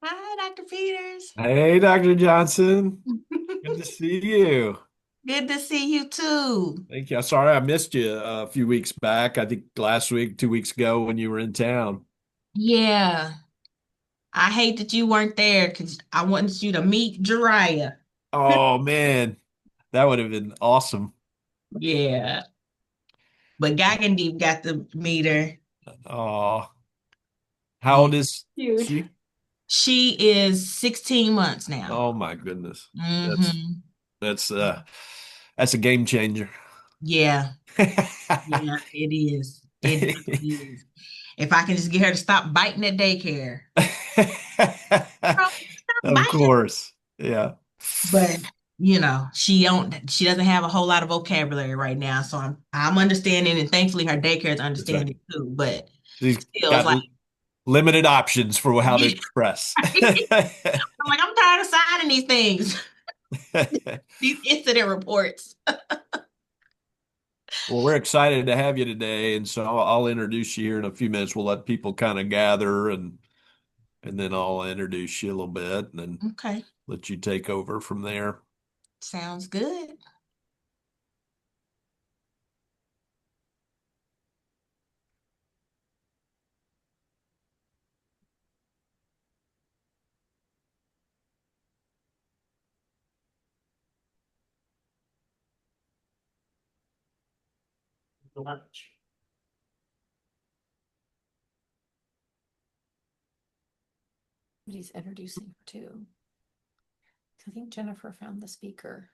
Hi, Dr. Peters. Hey, Dr. Johnson. Good to see you. Good to see you too. Thank you. I'm sorry I missed you a few weeks back. I think last week, 2 weeks ago when you were in town. Yeah, I hate that you weren't there because I wanted you to meet Jariah. Oh man, that would have been awesome. Yeah, but Gagandeep got to meet her. Oh, how Yeah, old is cute. she? She is 16 months now. Oh my goodness. That's Mm-hmm. that's uh that's a game changer. Yeah, yeah, it is. It definitely is. If I can just get her to stop biting at daycare. Girl, stop Of biting. course. Yeah. But she doesn't have a whole lot of vocabulary right now, so I'm understanding, and thankfully her daycare is That's right. understanding too. But She's still, it's got like, limited options for how to yeah. express. I'm like, I'm tired of signing these things, these incident reports. Well, we're excited to have you today, and so I'll introduce you here in a few minutes. We'll let people kind of gather, and then I'll introduce you a little bit, and then Okay, let you take over from there. sounds good. Lunch. He's introducing her too. I think Jennifer found the speaker.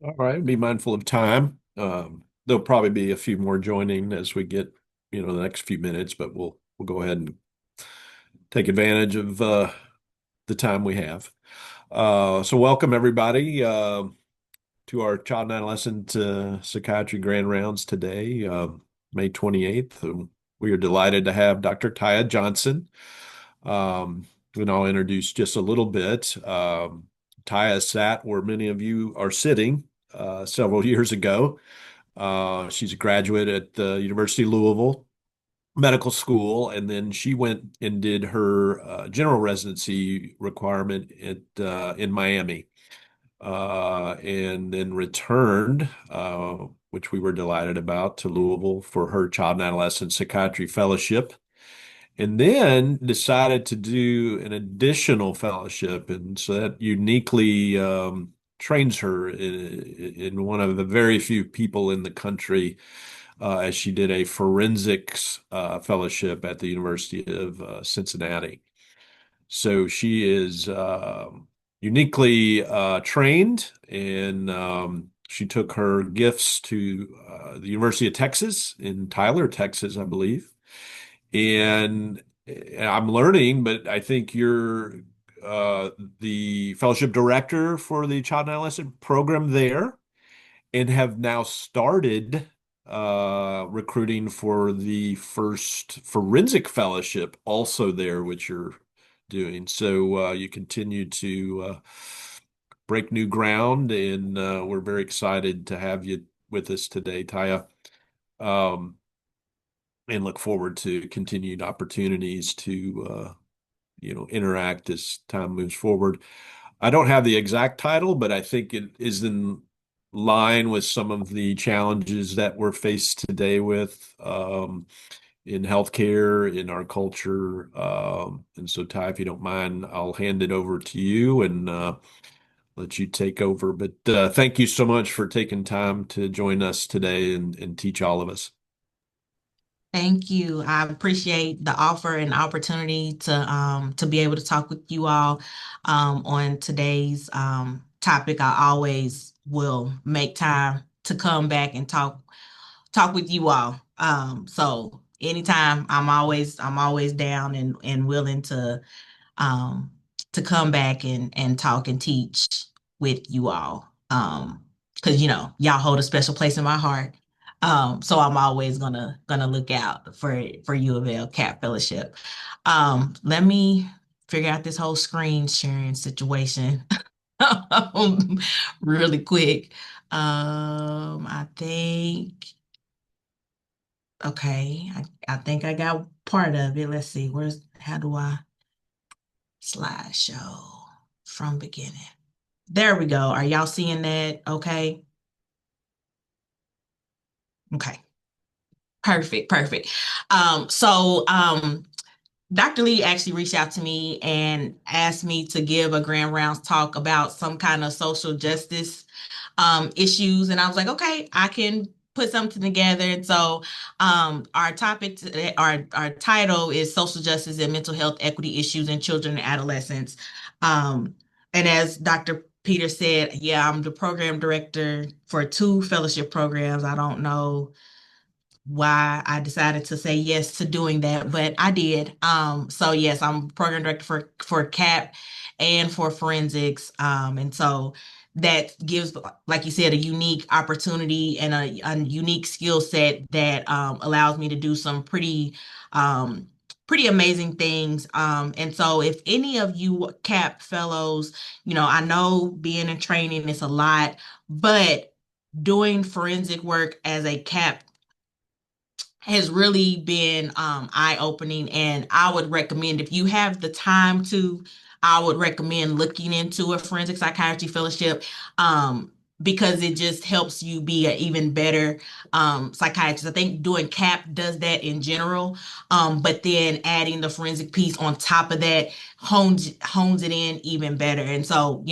All right, be mindful of time. There'll probably be a few more joining as we get, the next few minutes, but we'll go ahead and take advantage of the time we have. So welcome everybody to our Child and Adolescent Psychiatry Grand Rounds today, May 28th. We are delighted to have Dr. Tiya Johnson. And I'll introduce just a little bit. Tiya sat where many of you are sitting several years ago. She's a graduate at the University of Louisville Medical School, and then she went and did her general residency requirement in Miami, and then returned, which we were delighted about, to Louisville for her child and adolescent psychiatry fellowship, and then decided to do an additional fellowship. And so that uniquely trains her in one of the very few people in the country, as she did a forensics fellowship at the University of Cincinnati. So she is uniquely trained, and she took her gifts to the University of Texas in Tyler, Texas, I believe. And I'm learning, but I think you're the fellowship director for the child and adolescent program there, and have now started recruiting for the first forensic fellowship also there, which you're doing. So you continue to break new ground, and we're very excited to have you with us today, Tiya. Um, and look forward to continued opportunities to interact as time moves forward. I don't have the exact title, but I think it is in line with some of the challenges that we're faced today with in healthcare, in our culture. And so, Ty, if you don't mind, I'll hand it over to you and let you take over. But thank you so much for taking time to join us today and teach all of us. Thank you. I appreciate the offer and opportunity to be able to talk with you all on today's topic. I always will make time to come back and talk with you all. So anytime I'm always down and willing um, to come back and talk and teach with you all. Because y'all hold a special place in my heart. So I'm always gonna look out for U of L CAP Fellowship. Let me figure out this whole screen sharing situation really quick. I think okay, I think I got part of it. Let's see, how do I slideshow from beginning? There we go. Are y'all seeing that? Okay. Okay. Perfect. Perfect. So Dr. Lee actually reached out to me and asked me to give a grand rounds talk about some kind of social justice issues. And I was like, okay, I can put something together. And so our topic, our title is Social Justice and Mental Health Equity Issues in Children and Adolescents. Um, and as Dr. Peter said, yeah, I'm the program director for two fellowship programs. I don't know why I decided to say yes to doing that, but I did. So yes, I'm program director for CAP and for forensics. And so that gives, like you said, a unique opportunity and a unique skill set that allows me to do some pretty amazing things. And so if any of you CAP fellows, I know being in training is a lot, but doing forensic work as a CAP has really been eye-opening, and I would recommend, if you have the time to, I would recommend looking into a forensic psychiatry fellowship, because it just helps you be an even better psychiatrist. I think doing CAP does that in general, but then adding the forensic piece on top of that hones it in even better. And so,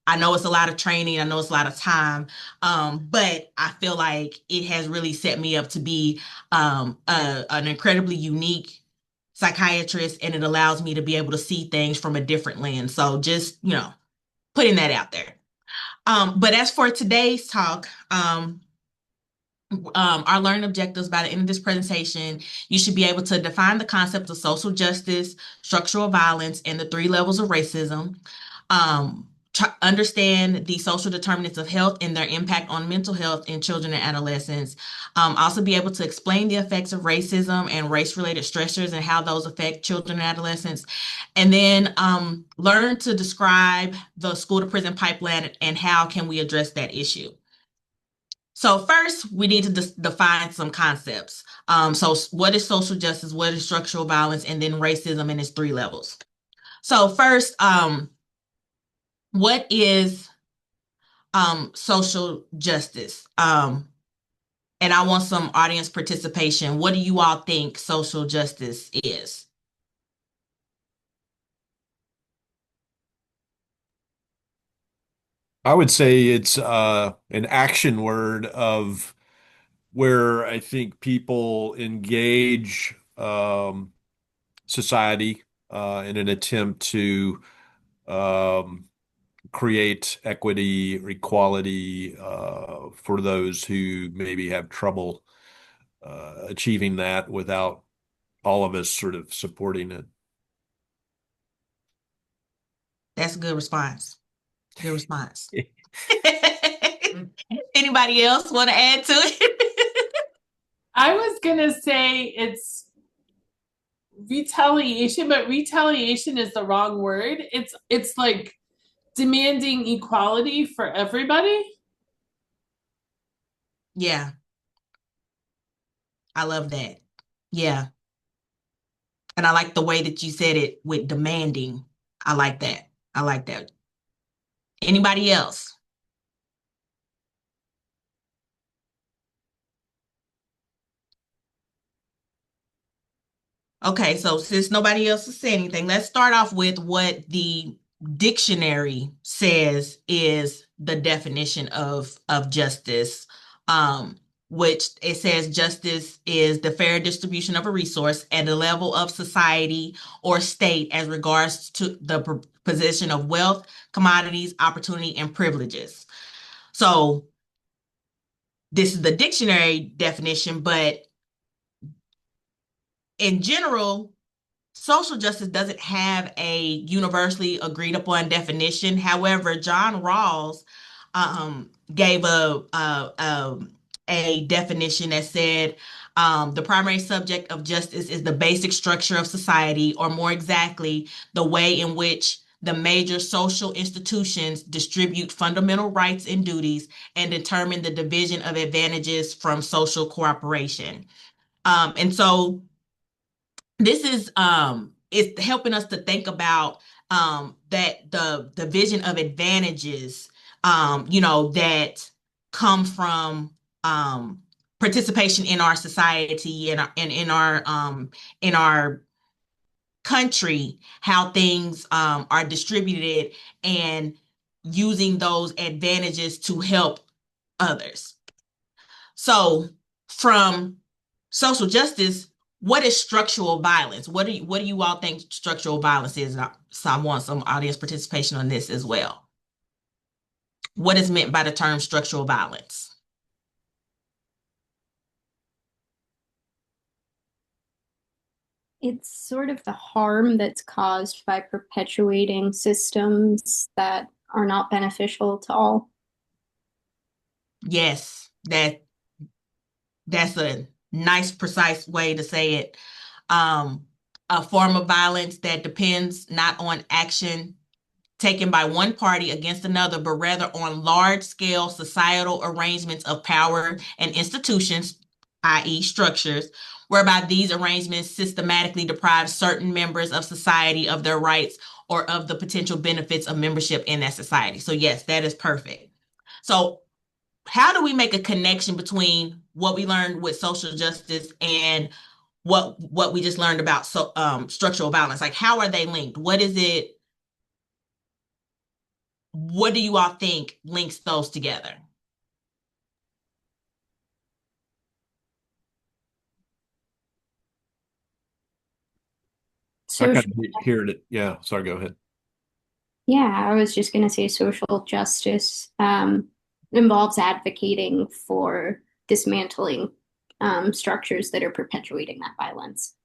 I know it's a lot of training, I know it's a lot of time, but I feel like it has really set me up to be an incredibly unique psychiatrist, and it allows me to be able to see things from a different lens. So just, putting that out there. But as for today's talk, our learning objectives by the end of this presentation, you should be able to define the concept of social justice, structural violence, and the three levels of racism. Understand the social determinants of health and their impact on mental health in children and adolescents. Also be able to explain the effects of racism and race-related stressors and how those affect children and adolescents. And then learn to describe the school to prison pipeline and how can we address that issue. So first, we need to define some concepts. So what is social justice? What is structural violence? And then racism in its three levels. So first, what is social justice? And I want some audience participation. What do you all think social justice is? I would say it's an action word of where I think people engage society in an attempt to um, create equity, equality for those who maybe have trouble achieving that without all of us sort of supporting it. That's a good response. Good response. Anybody else want to add to it? I was gonna say it's retaliation, but retaliation is the wrong word. It's like demanding equality for everybody. Yeah, I love that. Yeah. And I like the way that you said it with demanding. I like that. I like that. Anybody else? Okay, so since nobody else has said anything, let's start off with what the dictionary says is the definition of justice. Um, which it says justice is the fair distribution of a resource at a level of society or state as regards to the position of wealth, commodities, opportunity, and privileges. So this is the dictionary definition, but in general, social justice doesn't have a universally agreed upon definition. However, John Rawls gave a definition that said the primary subject of justice is the basic structure of society, or more exactly, the way in which the major social institutions distribute fundamental rights and duties and determine the division of advantages from social cooperation. And so this is helping us to think about that the division of advantages that come from participation in our society and in our country, how things are distributed and using those advantages to help others. So, from social justice, what is structural violence? What do you all think structural violence is? So I want some audience participation on this as well. What is meant by the term structural violence? It's sort of the harm that's caused by perpetuating systems that are not beneficial to all. Yes, that's a nice, precise way to say it. Um, a form of violence that depends not on action taken by one party against another, but rather on large scale societal arrangements of power and institutions, i.e., structures, whereby these arrangements systematically deprive certain members of society of their rights or of the potential benefits of membership in that society. So, yes, that is perfect. So, how do we make a connection between what we learned with social justice and what we just learned about structural violence? Like, how are they linked? What do you all think links those together? I kind Social, of hear it. Yeah, sorry, go ahead. yeah, I was just going to say social justice involves advocating for dismantling structures that are perpetuating that violence.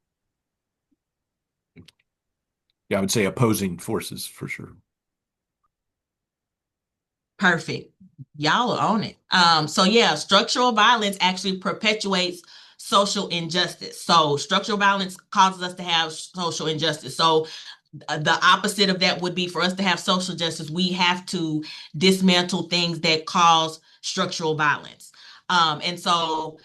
Yeah, I would say opposing forces for sure. Perfect. Y'all are on it. So yeah, structural violence actually perpetuates social injustice. So structural violence causes us to have social injustice. So the opposite of that would be for us to have social justice, we have to dismantle things that cause structural violence. And so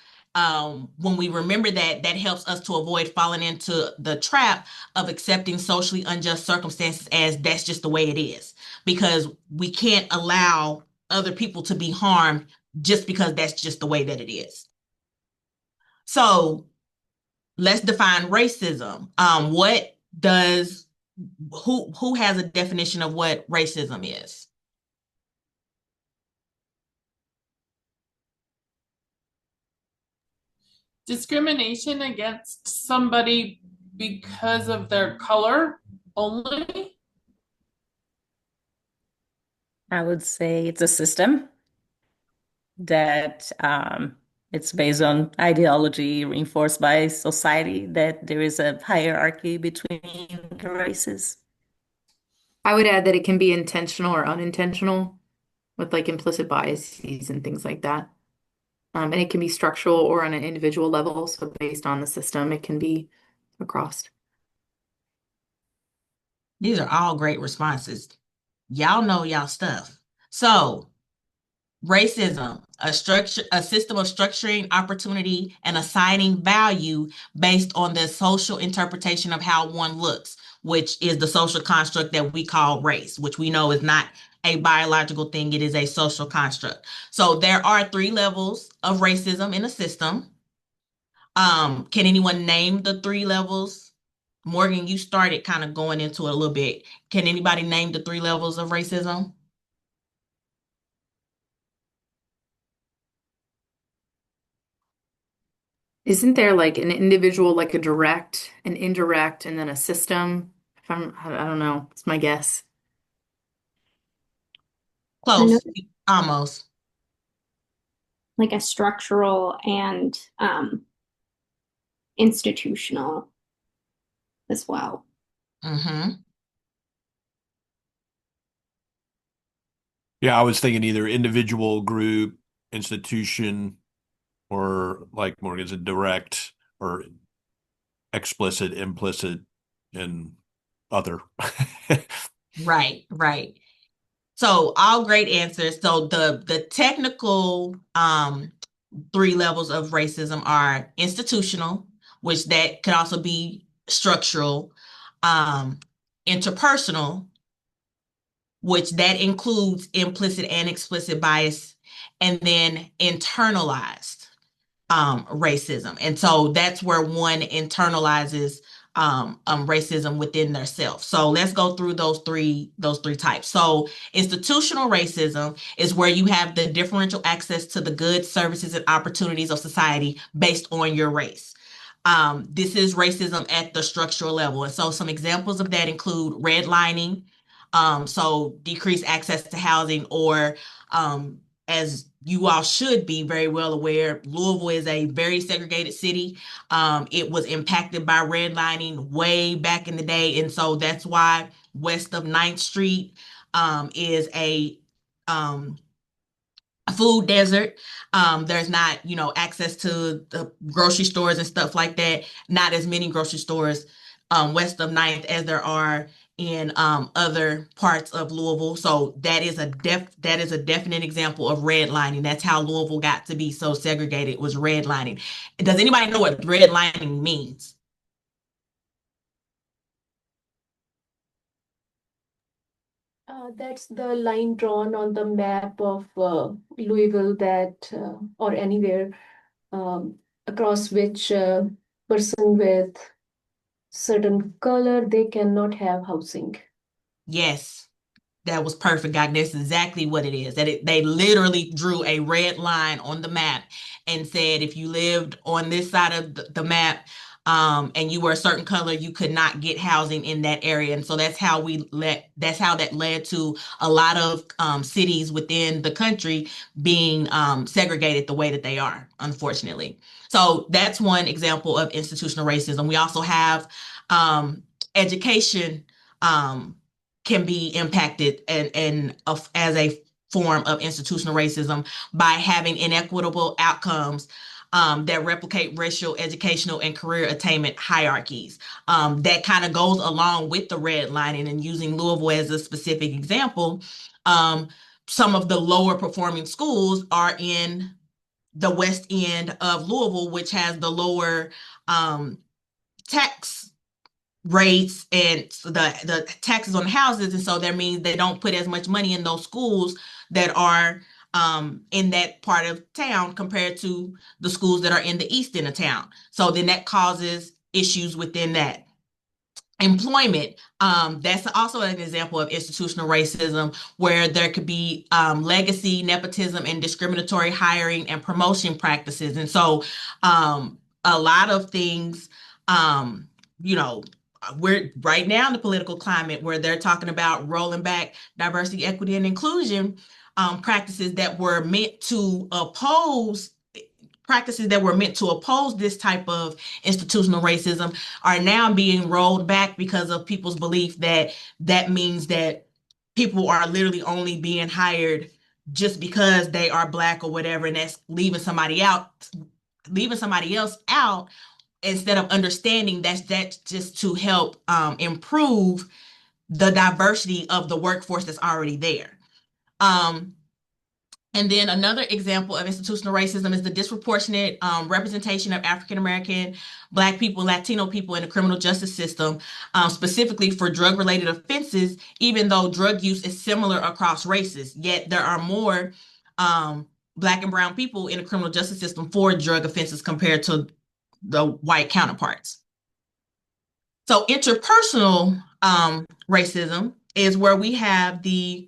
when we remember that, that helps us to avoid falling into the trap of accepting socially unjust circumstances as that's just the way it is, because we can't allow other people to be harmed just because that's just the way that it is. So let's define racism. What does who has a definition of what racism is? discrimination against somebody because of their color only? I would say it's a system that it's based on ideology reinforced by society, that there is a hierarchy between the races. I would add that it can be intentional or unintentional with like implicit biases and things like that. And it can be structural or on an individual level. So based on the system, it can be across. These are all great responses. Y'all know y'all stuff. So, racism, a system of structuring opportunity and assigning value based on the social interpretation of how one looks, which is the social construct that we call race, which we know is not a biological thing, it is a social construct. So there are 3 levels of racism in a system. Can anyone name the 3 levels? Morgan, you started kind of going into it a little bit. Can anybody name the 3 levels of racism? Isn't there like an individual, like a direct, an indirect, and then a system? If I don't know. It's my guess. I know Close, almost. like a structural and institutional as well. Mm-hmm. Yeah, I was thinking either individual, group, institution, or like Morgan said, direct or explicit, implicit, and other. Right, right. So all great answers. So the technical 3 levels of racism are institutional, which that could also be structural, um, interpersonal, which that includes implicit and explicit bias, and then internalized racism. And so that's where one internalizes racism within their self. So let's go through those three types. So institutional racism is where you have the differential access to the goods, services, and opportunities of society based on your race. This is racism at the structural level. And so some examples of that include redlining, so decreased access to housing, or as you all should be very well aware, Louisville is a very segregated city. It was impacted by redlining way back in the day. And so that's why west of 9th Street is um, a food desert. There's not, access to the grocery stores and stuff like that. Not as many grocery stores west of 9th as there are in other parts of Louisville. So that is a definite example of redlining. That's how Louisville got to be so segregated, was redlining. Does anybody know what redlining means? That's the line drawn on the map of Louisville that, or anywhere, across which person with certain color, they cannot have housing. Yes. That was perfect, God. That's exactly what it is. They literally drew a red line on the map and said if you lived on this side of the map, and you were a certain color, you could not get housing in that area. And so that's how that led to a lot of cities within the country being segregated the way that they are, unfortunately. So that's one example of institutional racism. We also have education. Can be impacted and as a form of institutional racism by having inequitable outcomes that replicate racial, educational, and career attainment hierarchies. That kind of goes along with the redlining, and using Louisville as a specific example. Some of the lower performing schools are in the west end of Louisville, which has the lower tax rates and the taxes on houses, and so that means they don't put as much money in those schools that are in that part of town compared to the schools that are in the east end of town. So then that causes issues within that. Employment, that's also an example of institutional racism, where there could be legacy, nepotism, and discriminatory hiring and promotion practices. And so a lot of things, you know, we're right now in the political climate where they're talking about rolling back diversity, equity, and inclusion practices that were meant to oppose this type of institutional racism are now being rolled back because of people's belief that that means that people are literally only being hired just because they are Black or whatever, and that's leaving somebody else out instead of understanding that's just to help improve the diversity of the workforce that's already there. And then another example of institutional racism is the disproportionate representation of African American, Black people, Latino people in the criminal justice system, specifically for drug-related offenses, even though drug use is similar across races. Yet there are more Black and brown people in the criminal justice system for drug offenses compared to the white counterparts. So interpersonal racism is where we have the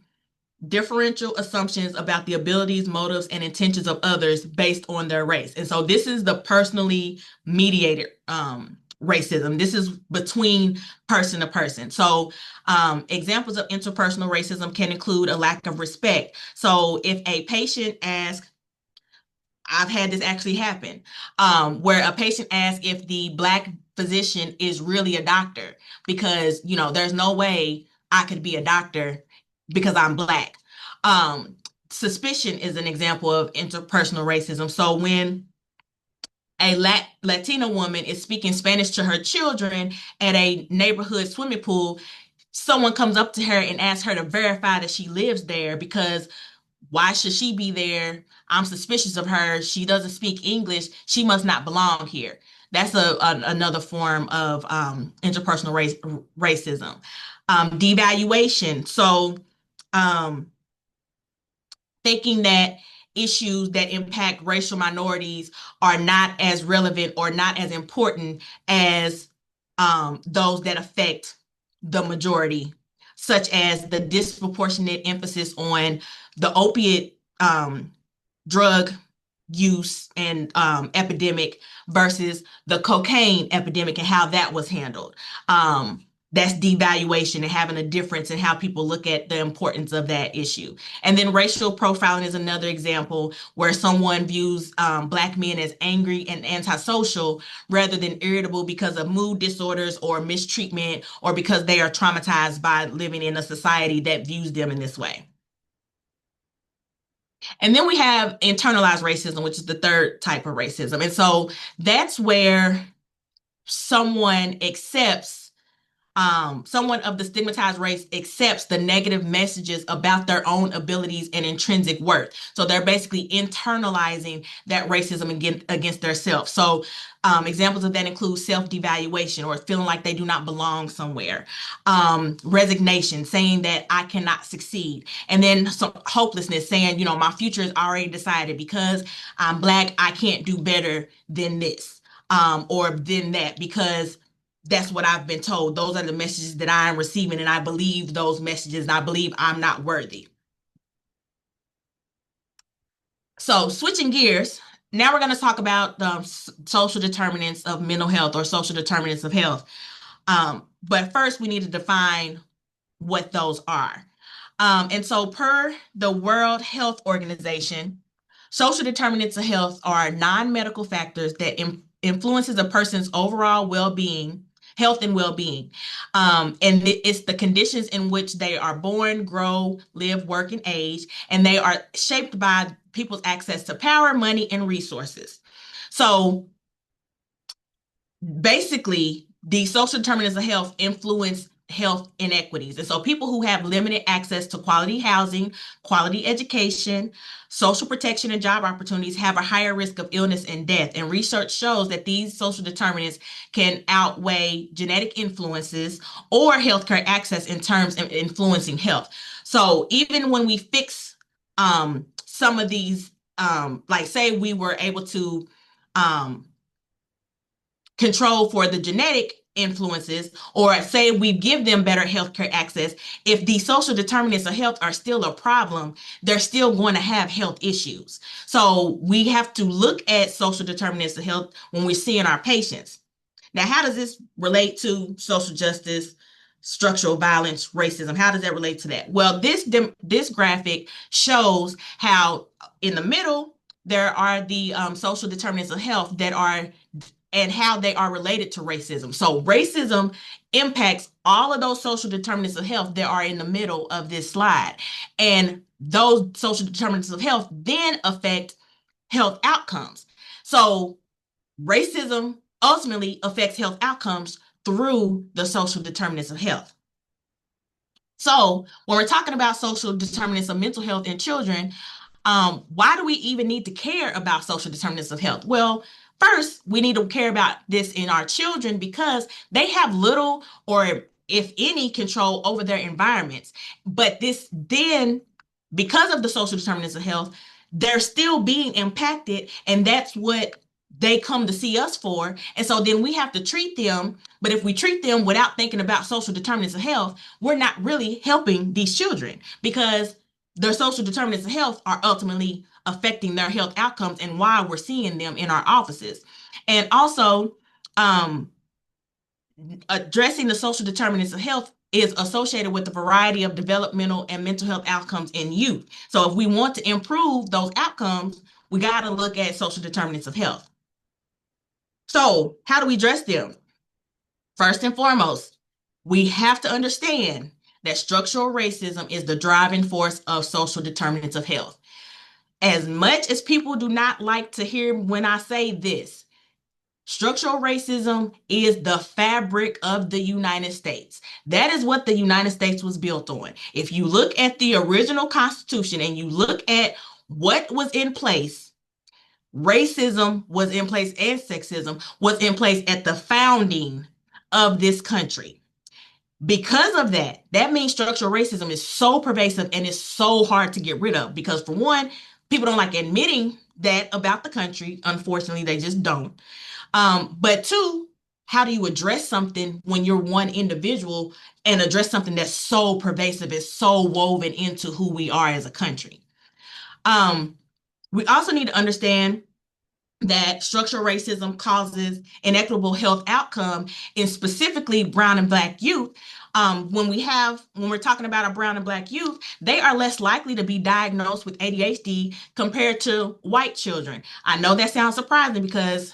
differential assumptions about the abilities, motives, and intentions of others based on their race. And so this is the personally mediated racism. This is between person to person. So examples of interpersonal racism can include a lack of respect. So if a patient asks, I've had this actually happen, where a patient asks if the Black physician is really a doctor because, there's no way I could be a doctor because I'm Black. Suspicion is an example of interpersonal racism. So when a Latina woman is speaking Spanish to her children at a neighborhood swimming pool, someone comes up to her and asks her to verify that she lives there because why should she be there? I'm suspicious of her. She doesn't speak English. She must not belong here. That's another form of interpersonal racism. Devaluation. So thinking that issues that impact racial minorities are not as relevant or not as important as those that affect the majority, such as the disproportionate emphasis on the opiate drug use and epidemic versus the cocaine epidemic and how that was handled. That's devaluation and having a difference in how people look at the importance of that issue. And then racial profiling is another example where someone views Black men as angry and antisocial rather than irritable because of mood disorders or mistreatment or because they are traumatized by living in a society that views them in this way. And then we have internalized racism, which is the third type of racism. And so that's where someone of the stigmatized race accepts the negative messages about their own abilities and intrinsic worth. So they're basically internalizing that racism against themselves. So examples of that include self-devaluation or feeling like they do not belong somewhere, resignation, saying that I cannot succeed, and then some hopelessness, saying, my future is already decided because I'm Black, I can't do better than this or than that because that's what I've been told. Those are the messages that I am receiving, and I believe those messages, and I believe I'm not worthy. So switching gears, now we're going to talk about the social determinants of mental health or social determinants of health. But first, we need to define what those are. And so per the World Health Organization, social determinants of health are non-medical factors that influences a person's overall well-being, health and well-being. And it's the conditions in which they are born, grow, live, work, and age, and they are shaped by people's access to power, money, and resources. So basically, the social determinants of health influence health inequities. And so people who have limited access to quality housing, quality education, social protection, and job opportunities have a higher risk of illness and death. And research shows that these social determinants can outweigh genetic influences or healthcare access in terms of influencing health. So even when we fix some of these, like say we were able to control for the genetic influences, or say we give them better healthcare access, if the social determinants of health are still a problem, they're still going to have health issues. So we have to look at social determinants of health when we're seeing our patients. Now, how does this relate to social justice, structural violence, racism? How does that relate to that? Well, this graphic shows how in the middle there are the social determinants of health that are and how they are related to racism. So racism impacts all of those social determinants of health that are in the middle of this slide. And those social determinants of health then affect health outcomes. So racism ultimately affects health outcomes through the social determinants of health. So when we're talking about social determinants of mental health in children, why do we even need to care about social determinants of health? Well, first, we need to care about this in our children because they have little or, if any, control over their environments. But this then, because of the social determinants of health, they're still being impacted, and that's what they come to see us for. And so then we have to treat them. But if we treat them without thinking about social determinants of health, we're not really helping these children because their social determinants of health are ultimately affecting their health outcomes and why we're seeing them in our offices. And also, addressing the social determinants of health is associated with a variety of developmental and mental health outcomes in youth. So if we want to improve those outcomes, we got to look at social determinants of health. So how do we address them? First and foremost, we have to understand that structural racism is the driving force of social determinants of health. As much as people do not like to hear when I say this, structural racism is the fabric of the United States. That is what the United States was built on. If you look at the original Constitution and you look at what was in place, racism was in place and sexism was in place at the founding of this country. Because of that, that means structural racism is so pervasive and it's so hard to get rid of because, for one, people don't like admitting that about the country. Unfortunately, they just don't. But two, how do you address something when you're one individual and address something that's so pervasive, is so woven into who we are as a country? We also need to understand that structural racism causes inequitable health outcome in specifically brown and black youth. When we're talking about our brown and black youth, they are less likely to be diagnosed with ADHD compared to white children. I know that sounds surprising because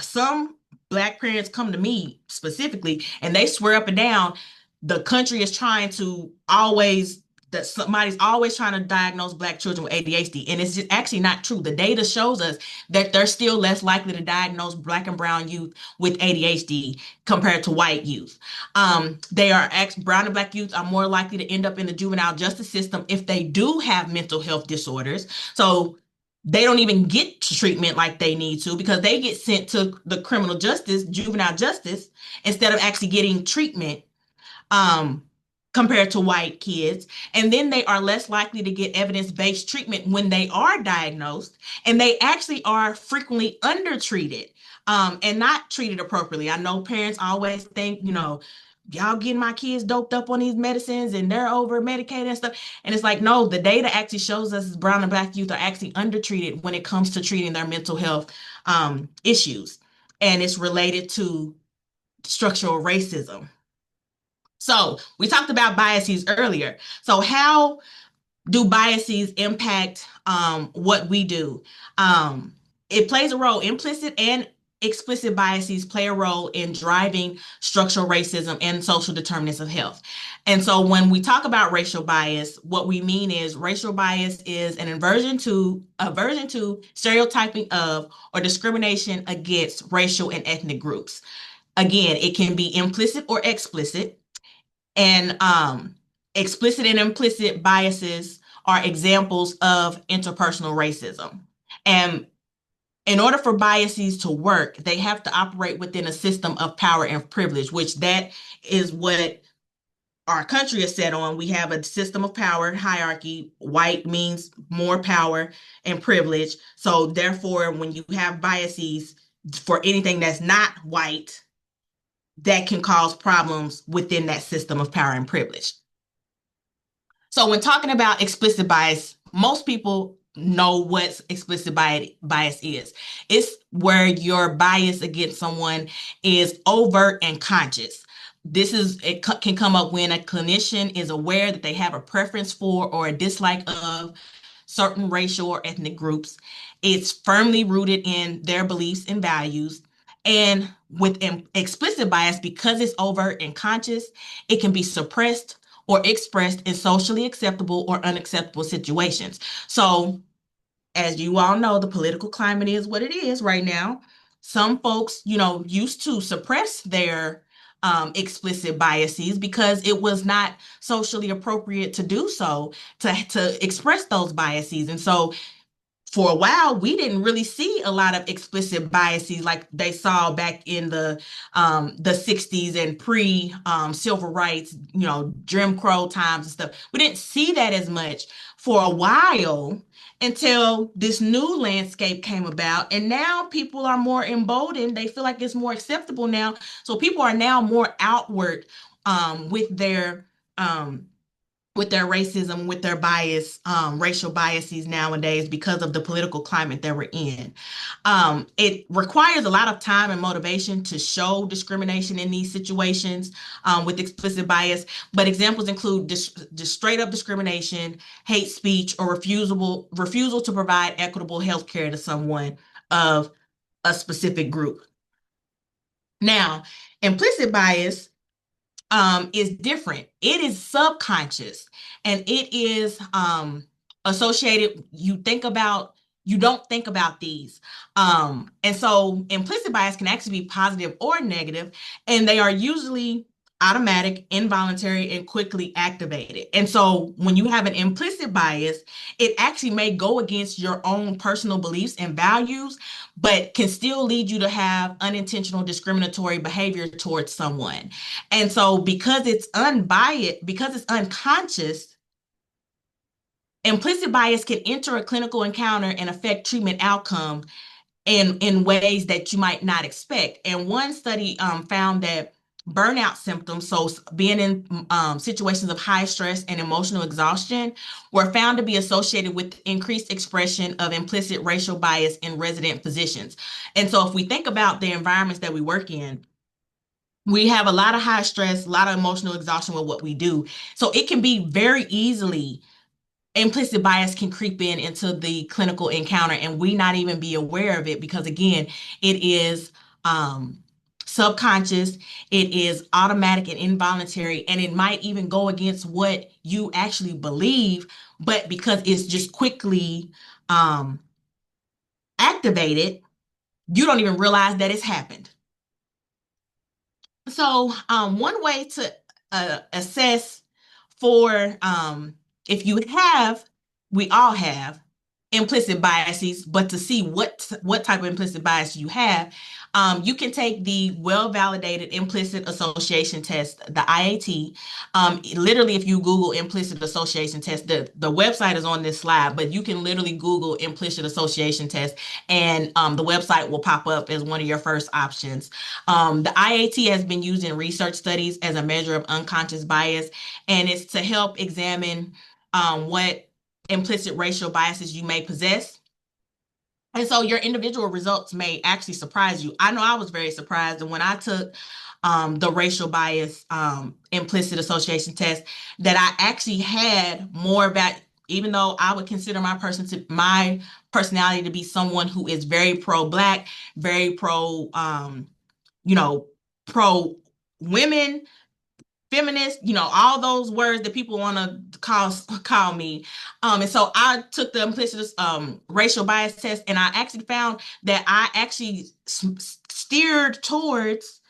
some black parents come to me specifically and they swear up and down the country is trying to always that somebody's always trying to diagnose black children with ADHD. And it's just actually not true. The data shows us that they're still less likely to diagnose black and brown youth with ADHD compared to white youth. Brown and black youth are more likely to end up in the juvenile justice system if they do have mental health disorders. So they don't even get treatment like they need to because they get sent to the juvenile justice, instead of actually getting treatment compared to white kids. And then they are less likely to get evidence-based treatment when they are diagnosed, and they actually are frequently undertreated and not treated appropriately. I know parents always think, y'all getting my kids doped up on these medicines and they're over medicated and stuff. And it's like, no, the data actually shows us brown and black youth are actually undertreated when it comes to treating their mental health issues. And it's related to structural racism. So we talked about biases earlier. So how do biases impact what we do? It plays a role. Implicit and explicit biases play a role in driving structural racism and social determinants of health. And so when we talk about racial bias, what we mean is racial bias is an aversion to stereotyping of or discrimination against racial and ethnic groups. Again, it can be implicit or explicit. And explicit and implicit biases are examples of interpersonal racism. And in order for biases to work, they have to operate within a system of power and privilege, which that is what our country is set on. We have a system of power hierarchy. White means more power and privilege. So therefore, when you have biases for anything that's not white, that can cause problems within that system of power and privilege. So when talking about explicit bias, most people know what explicit bias is. It's where your bias against someone is overt and conscious. Can come up when a clinician is aware that they have a preference for or a dislike of certain racial or ethnic groups. It's firmly rooted in their beliefs and values. And with explicit bias, because it's overt and conscious, it can be suppressed or expressed in socially acceptable or unacceptable situations. So, as you all know, the political climate is what it is right now. Some folks, used to suppress their explicit biases because it was not socially appropriate to do so, to express those biases. And so for a while, we didn't really see a lot of explicit biases like they saw back in the 60s and pre civil rights, Jim Crow times and stuff. We didn't see that as much for a while until this new landscape came about. And now people are more emboldened. They feel like it's more acceptable now. So people are now more outward with their racism, with their bias, racial biases nowadays because of the political climate that we're in. It requires a lot of time and motivation to show discrimination in these situations with explicit bias, but examples include just straight up discrimination, hate speech, or refusal to provide equitable health care to someone of a specific group. Now, implicit bias is different. It is subconscious and it is associated. You don't think about these. And so implicit bias can actually be positive or negative, and they are usually automatic, involuntary, and quickly activated. And so when you have an implicit bias, it actually may go against your own personal beliefs and values, but can still lead you to have unintentional discriminatory behavior towards someone. And so because it's unbiased, because it's unconscious, implicit bias can enter a clinical encounter and affect treatment outcome in ways that you might not expect. And one study found that burnout symptoms, so being in situations of high stress and emotional exhaustion, were found to be associated with increased expression of implicit racial bias in resident physicians. And so if we think about the environments that we work in, we have a lot of high stress, a lot of emotional exhaustion with what we do. So it can be very easily, implicit bias can creep into the clinical encounter and we not even be aware of it because, again, it is subconscious, it is automatic and involuntary, and it might even go against what you actually believe, but because it's just quickly activated, you don't even realize that it's happened. So one way to assess for if you have, we all have implicit biases, but to see what type of implicit bias you have, you can take the well-validated implicit association test, the IAT. Literally, if you Google implicit association test, the website is on this slide, but you can literally Google implicit association test, and the website will pop up as one of your first options. The IAT has been used in research studies as a measure of unconscious bias, and it's to help examine what implicit racial biases you may possess. And so your individual results may actually surprise you. I know I was very surprised, and when I took the racial bias implicit association test, that I actually had more about, even though I would consider my personality to be someone who is very pro-Black, very pro women, feminist, all those words that people want to call me. And so I took the implicit racial bias test, and I actually found that I actually steered towards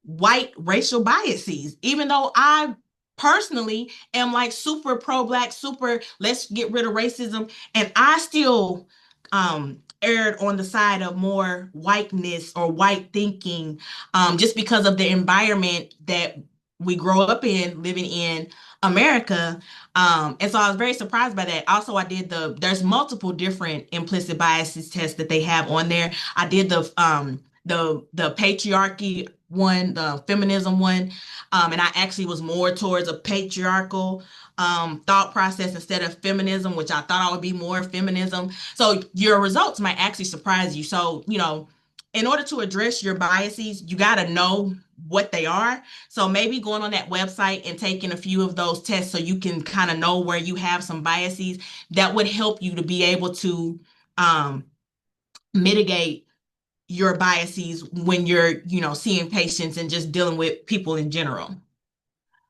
white racial biases, even though I personally am like super pro-Black, super let's get rid of racism, and I still erred on the side of more whiteness or white thinking, just because of the environment that we grow up in, living in America. And so I was very surprised by that. Also, I did there's multiple different implicit biases tests that they have on there. I did the patriarchy, one, the feminism one. And I actually was more towards a patriarchal thought process instead of feminism, which I thought I would be more feminism. So your results might actually surprise you. So, in order to address your biases, you got to know what they are. So maybe going on that website and taking a few of those tests so you can kind of know where you have some biases, that would help you to be able to mitigate your biases when you're, seeing patients and just dealing with people in general.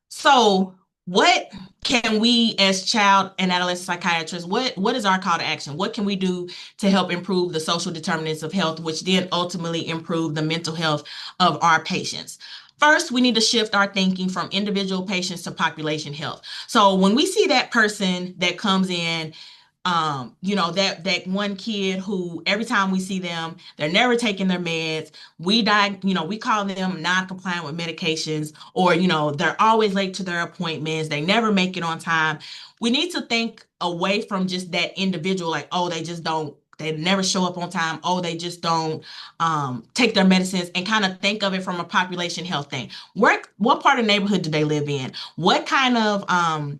So, what can we as child and adolescent psychiatrists, what is our call to action? What can we do to help improve the social determinants of health, which then ultimately improve the mental health of our patients? First, we need to shift our thinking from individual patients to population health. So when we see that person that comes in, that one kid who every time we see them, they're never taking their meds. We call them non-compliant with medications, or they're always late to their appointments. They never make it on time. We need to think away from just that individual, like, oh, they never show up on time. Oh, they just don't take their medicines, and kind of think of it from a population health thing. What part of the neighborhood do they live in? What kind of um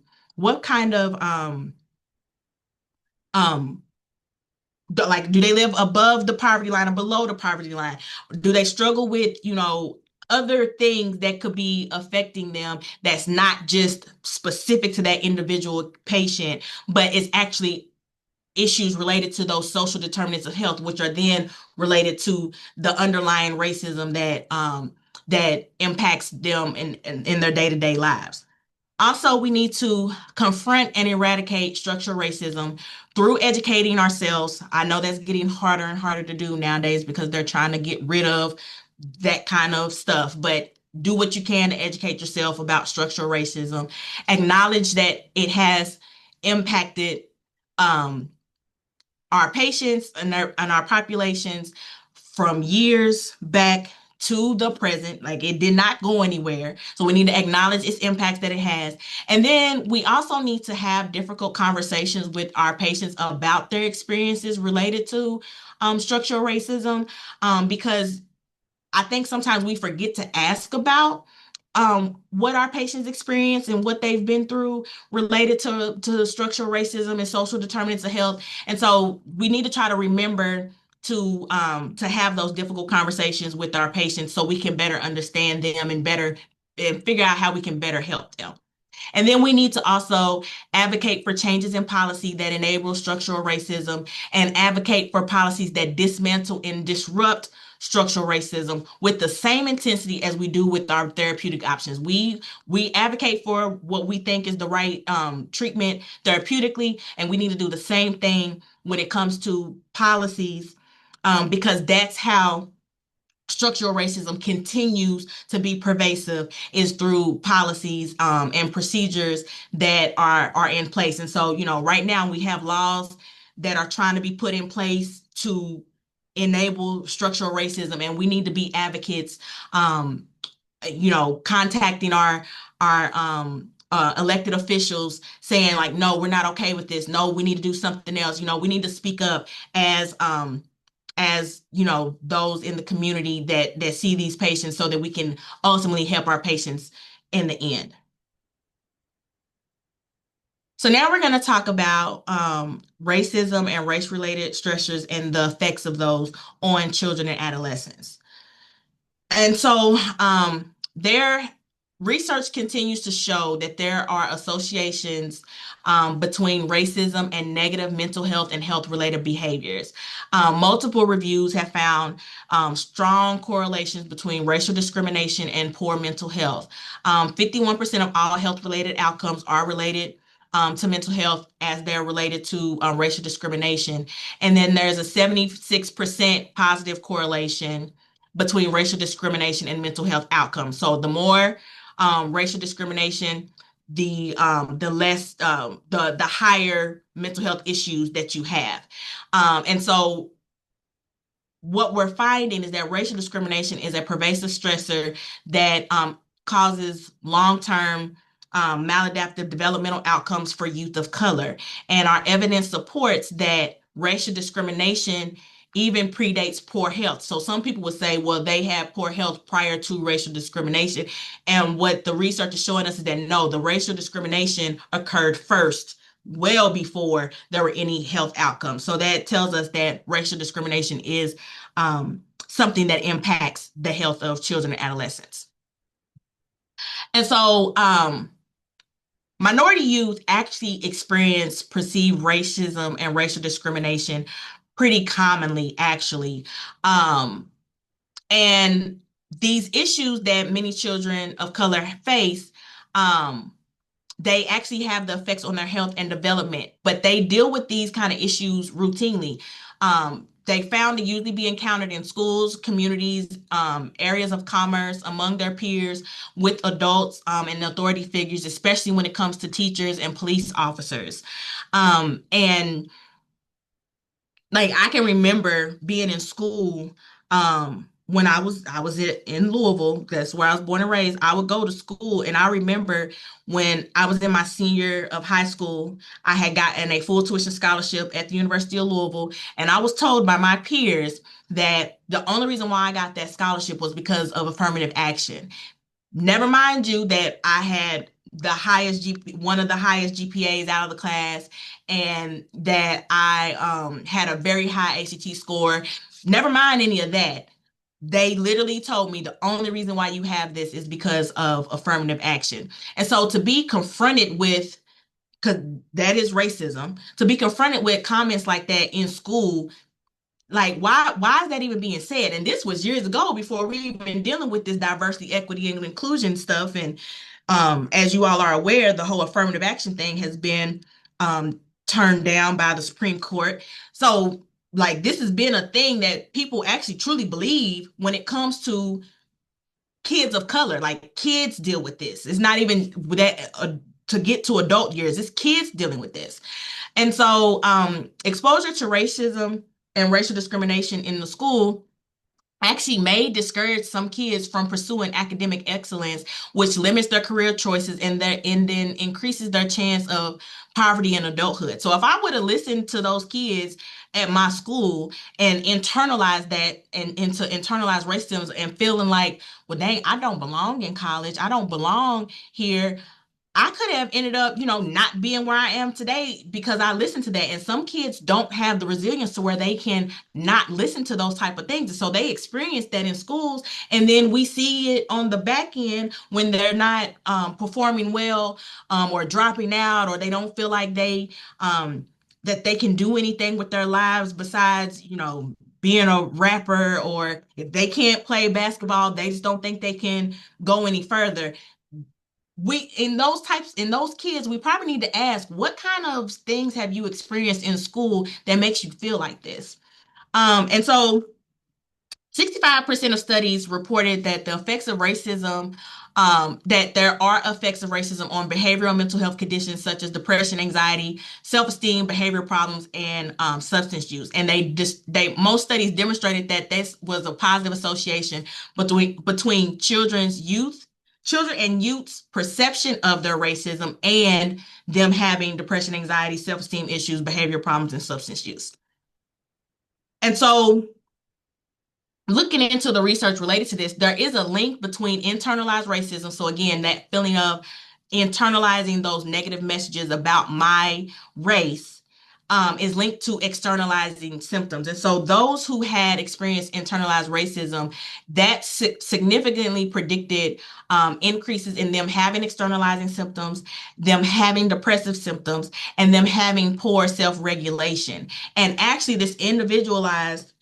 like, do they live above the poverty line or below the poverty line? Do they struggle with other things that could be affecting them, that's not just specific to that individual patient, but it's actually issues related to those social determinants of health, which are then related to the underlying racism that impacts them in their day-to-day lives. Also, we need to confront and eradicate structural racism through educating ourselves. I know that's getting harder and harder to do nowadays because they're trying to get rid of that kind of stuff, but do what you can to educate yourself about structural racism. Acknowledge that it has impacted our patients and our populations from years back to the present. Like, it did not go anywhere. So we need to acknowledge its impact that it has. And then we also need to have difficult conversations with our patients about their experiences related to structural racism, because I think sometimes we forget to ask about what our patients experience and what they've been through related to structural racism and social determinants of health. And so we need to try to remember to have those difficult conversations with our patients so we can better understand them and figure out how we can better help them. And then we need to also advocate for changes in policy that enable structural racism, and advocate for policies that dismantle and disrupt structural racism with the same intensity as we do with our therapeutic options. We advocate for what we think is the right treatment therapeutically, and we need to do the same thing when it comes to policies, because that's how structural racism continues to be pervasive, is through policies and procedures that are in place. And so, right now we have laws that are trying to be put in place to enable structural racism, and we need to be advocates, contacting our elected officials, saying like, no, we're not okay with this. No, we need to do something else. We need to speak up as those in the community that see these patients, so that we can ultimately help our patients in the end. So now we're going to talk about racism and race-related stressors and the effects of those on children and adolescents. And so their research continues to show that there are associations between racism and negative mental health and health-related behaviors. Multiple reviews have found strong correlations between racial discrimination and poor mental health. 51% of all health-related outcomes are related to mental health, as they're related to racial discrimination. And then there's a 76% positive correlation between racial discrimination and mental health outcomes. So the more racial discrimination, the less the higher mental health issues that you have. And so what we're finding is that racial discrimination is a pervasive stressor that causes long-term maladaptive developmental outcomes for youth of color. And our evidence supports that racial discrimination even predates poor health. So some people would say, well, they had poor health prior to racial discrimination. And what the research is showing us is that no, the racial discrimination occurred first, well before there were any health outcomes. So that tells us that racial discrimination is something that impacts the health of children and adolescents. And so minority youth actually experience perceived racism and racial discrimination pretty commonly, actually. And these issues that many children of color face, they actually have the effects on their health and development, but they deal with these kind of issues routinely. They found to usually be encountered in schools, communities, areas of commerce, among their peers, with adults and authority figures, especially when it comes to teachers and police officers. And like I can remember being in school when I was in Louisville, that's where I was born and raised. I would go to school, and I remember when I was in my senior year of high school, I had gotten a full tuition scholarship at the University of Louisville, and I was told by my peers that the only reason why I got that scholarship was because of affirmative action. Never mind you that I had one of the highest GPAs out of the class, and that I had a very high ACT score. Never mind any of that. They literally told me the only reason why you have this is because of affirmative action. And so to be confronted with, because that is racism, to be confronted with comments like that in school, like why is that even being said? And this was years ago before we even dealing with this diversity, equity, and inclusion stuff. And as you all are aware, the whole affirmative action thing has been turned down by the Supreme Court. So like this has been a thing that people actually truly believe when it comes to kids of color. Like kids deal with this. It's not even that to get to adult years. It's kids dealing with this. And so exposure to racism and racial discrimination in the school actually may discourage some kids from pursuing academic excellence, which limits their career choices and then increases their chance of poverty in adulthood. So if I would have listened to those kids at my school and internalized that and to internalize racism and feeling like, well, dang, I don't belong in college, I don't belong here, I could have ended up, not being where I am today because I listened to that. And some kids don't have the resilience to where they can not listen to those type of things. So they experience that in schools. And then we see it on the back end when they're not performing well or dropping out, or they don't feel like that they can do anything with their lives besides, being a rapper, or if they can't play basketball, they just don't think they can go any further. In those kids, we probably need to ask, what kind of things have you experienced in school that makes you feel like this? And so 65% of studies reported that the effects of racism, that there are effects of racism on behavioral and mental health conditions such as depression, anxiety, self-esteem, behavior problems, and substance use. And most studies demonstrated that this was a positive association between children and youth's perception of their racism and them having depression, anxiety, self-esteem issues, behavior problems, and substance use. And so looking into the research related to this, there is a link between internalized racism. So again, that feeling of internalizing those negative messages about my race is linked to externalizing symptoms. And so those who had experienced internalized racism, that significantly predicted increases in them having externalizing symptoms, them having depressive symptoms, and them having poor self-regulation. And actually this individualized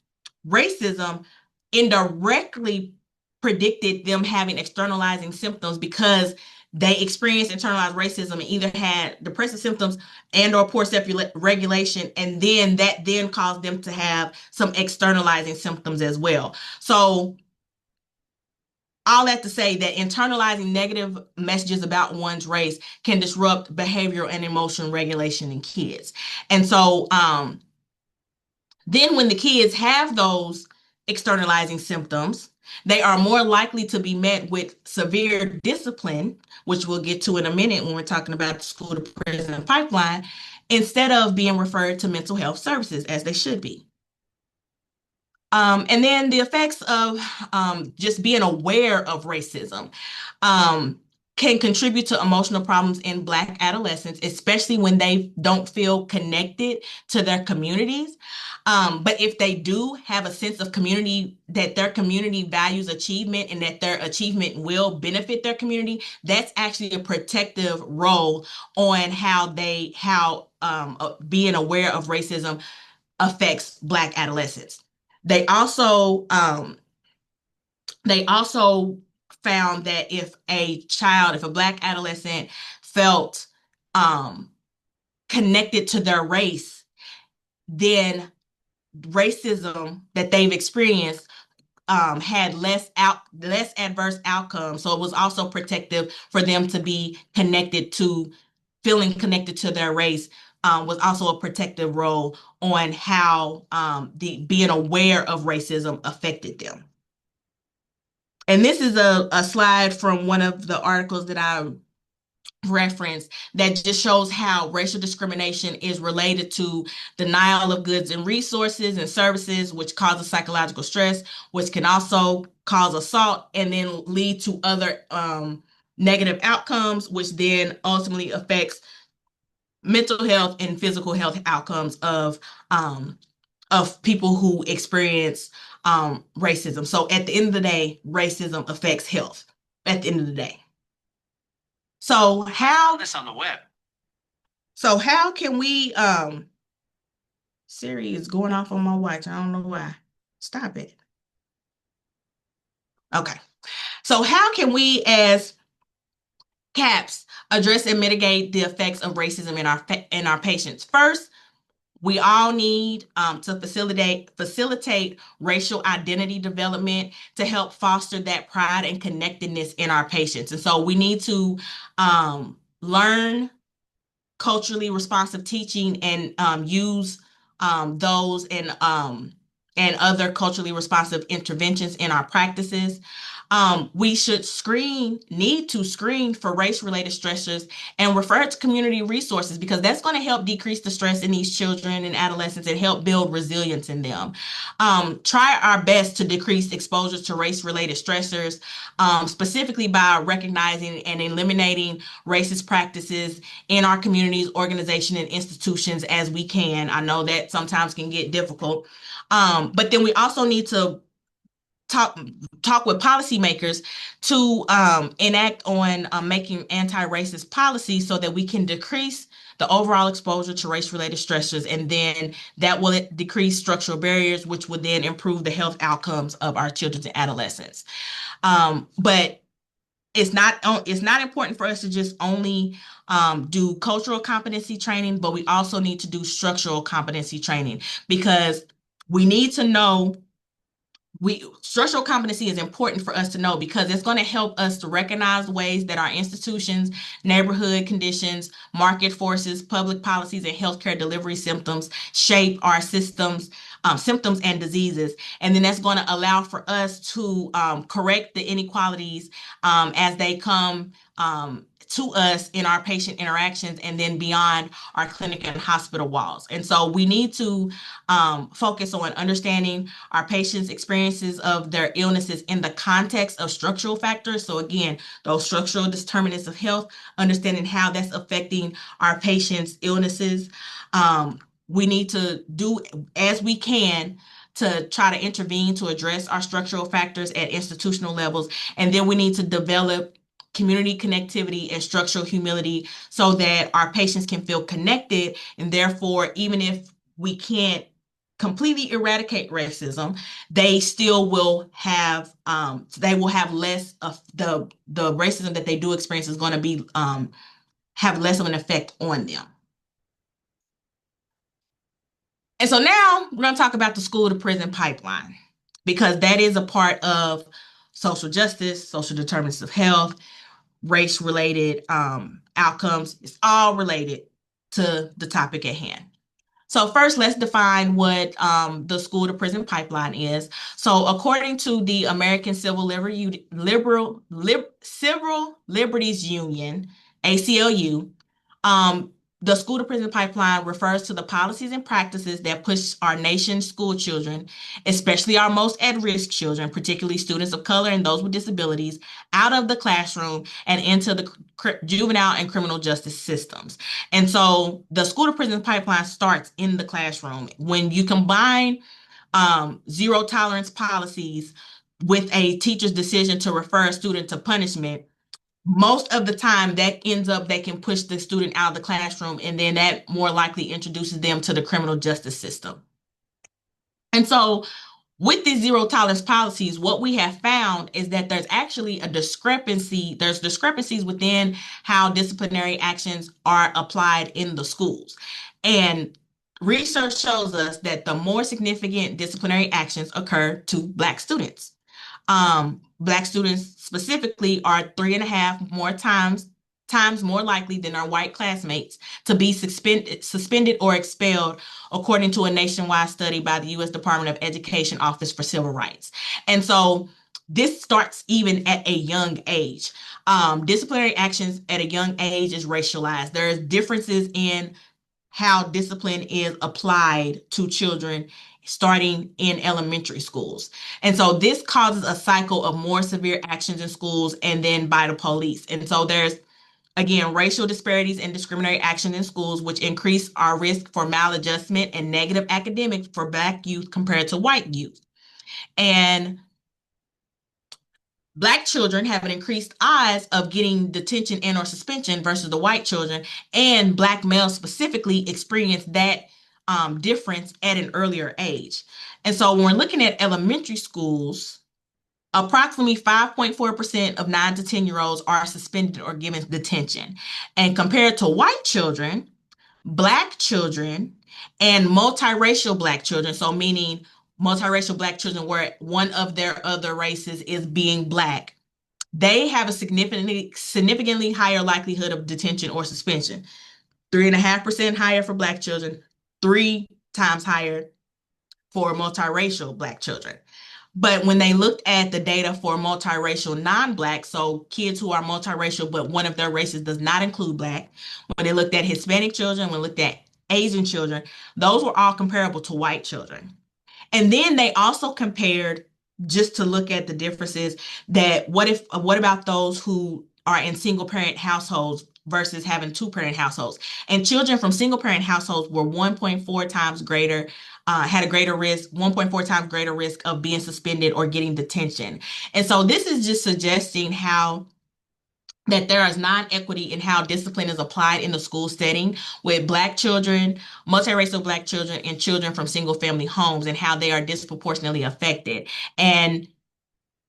racism indirectly predicted them having externalizing symptoms because they experienced internalized racism and either had depressive symptoms and or poor self-regulation, and then that then caused them to have some externalizing symptoms as well. So all that to say that internalizing negative messages about one's race can disrupt behavioral and emotional regulation in kids. And so then when the kids have those externalizing symptoms, they are more likely to be met with severe discipline, which we'll get to in a minute when we're talking about the school to prison pipeline, instead of being referred to mental health services as they should be. And then the effects of just being aware of racism can contribute to emotional problems in Black adolescents, especially when they don't feel connected to their communities. But if they do have a sense of community, that their community values achievement and that their achievement will benefit their community, that's actually a protective role on how being aware of racism affects Black adolescents. They also found that if a Black adolescent felt connected to their race, then racism that they've experienced had less adverse outcomes. So it was also protective for them to be feeling connected to their race. Was also a protective role on how the being aware of racism affected them. And this is a slide from one of the articles that I referenced that just shows how racial discrimination is related to denial of goods and resources and services, which causes psychological stress, which can also cause assault and then lead to other negative outcomes, which then ultimately affects mental health and physical health outcomes of people who experience racism. So at the end of the day, racism affects health at the end of the day. So how this on the web. So how can we Siri is going off on my watch. I don't know why. Stop it. Okay. So how can we as CAPS address and mitigate the effects of racism in our patients? First, we all need to facilitate racial identity development to help foster that pride and connectedness in our patients. And so we need to learn culturally responsive teaching and use those and other culturally responsive interventions in our practices. We should need to screen for race-related stressors and refer to community resources because that's going to help decrease the stress in these children and adolescents and help build resilience in them. Try our best to decrease exposure to race-related stressors, specifically by recognizing and eliminating racist practices in our communities, organizations, and institutions as we can. I know that sometimes can get difficult. But then we also need to talk with policymakers to enact on making anti-racist policies so that we can decrease the overall exposure to race-related stressors, and then that will decrease structural barriers, which will then improve the health outcomes of our children and adolescents. But it's not important for us to just only do cultural competency training, but we also need to do structural competency training because we need to know structural competency is important for us to know because it's going to help us to recognize ways that our institutions, neighborhood conditions, market forces, public policies, and healthcare delivery symptoms shape our systems and diseases. And then that's going to allow for us to correct the inequalities as they come to us in our patient interactions and then beyond our clinic and hospital walls. And so we need to focus on understanding our patients' experiences of their illnesses in the context of structural factors. So again, those structural determinants of health, understanding how that's affecting our patients' illnesses. We need to do as we can to try to intervene to address our structural factors at institutional levels. And then we need to develop community connectivity and structural humility so that our patients can feel connected. And therefore, even if we can't completely eradicate racism, they still will have less of the racism that they do experience is going to be have less of an effect on them. And so now we're going to talk about the school to prison pipeline because that is a part of social justice, social determinants of health, race-related outcomes. It's all related to the topic at hand. So first, let's define what the school to prison pipeline is. So according to the American Civil Liberties Union, ACLU, The school to prison pipeline refers to the policies and practices that push our nation's school children, especially our most at-risk children, particularly students of color and those with disabilities, out of the classroom and into the juvenile and criminal justice systems. And so the school to prison pipeline starts in the classroom. When you combine zero tolerance policies with a teacher's decision to refer a student to punishment, most of the time that ends up they can push the student out of the classroom, and then that more likely introduces them to the criminal justice system. And so with these zero tolerance policies, what we have found is that there's actually a discrepancy. There's discrepancies within how disciplinary actions are applied in the schools. And research shows us that the more significant disciplinary actions occur to Black students. Black students specifically are 3.5 more times more likely than our white classmates to be suspended or expelled, according to a nationwide study by the U.S. Department of Education Office for Civil Rights. And so this starts even at a young age. Disciplinary actions at a young age is racialized. There's differences in how discipline is applied to children starting in elementary schools. And so this causes a cycle of more severe actions in schools and then by the police. And so there's, again, racial disparities and discriminatory action in schools, which increase our risk for maladjustment and negative academics for Black youth compared to white youth. And Black children have an increased odds of getting detention and or suspension versus the white children, and Black males specifically experience that difference at an earlier age. And so when we're looking at elementary schools, approximately 5.4% of 9 to 10-year-olds are suspended or given detention. And compared to white children, Black children and multiracial Black children, so meaning multiracial Black children where one of their other races is being Black, they have a significantly higher likelihood of detention or suspension. 3.5% higher for Black children, 3 times higher for multiracial Black children. But when they looked at the data for multiracial non-Black, so kids who are multiracial, but one of their races does not include Black, when they looked at Hispanic children, when they looked at Asian children, those were all comparable to white children. And then they also compared, just to look at the differences, that what about those who are in single parent households versus having 2-parent households? And children from single parent households were 1.4 times greater, had a greater risk, 1.4 times greater risk of being suspended or getting detention. And so this is just suggesting how that there is non-equity in how discipline is applied in the school setting with Black children, multiracial Black children, and children from single family homes, and how they are disproportionately affected. And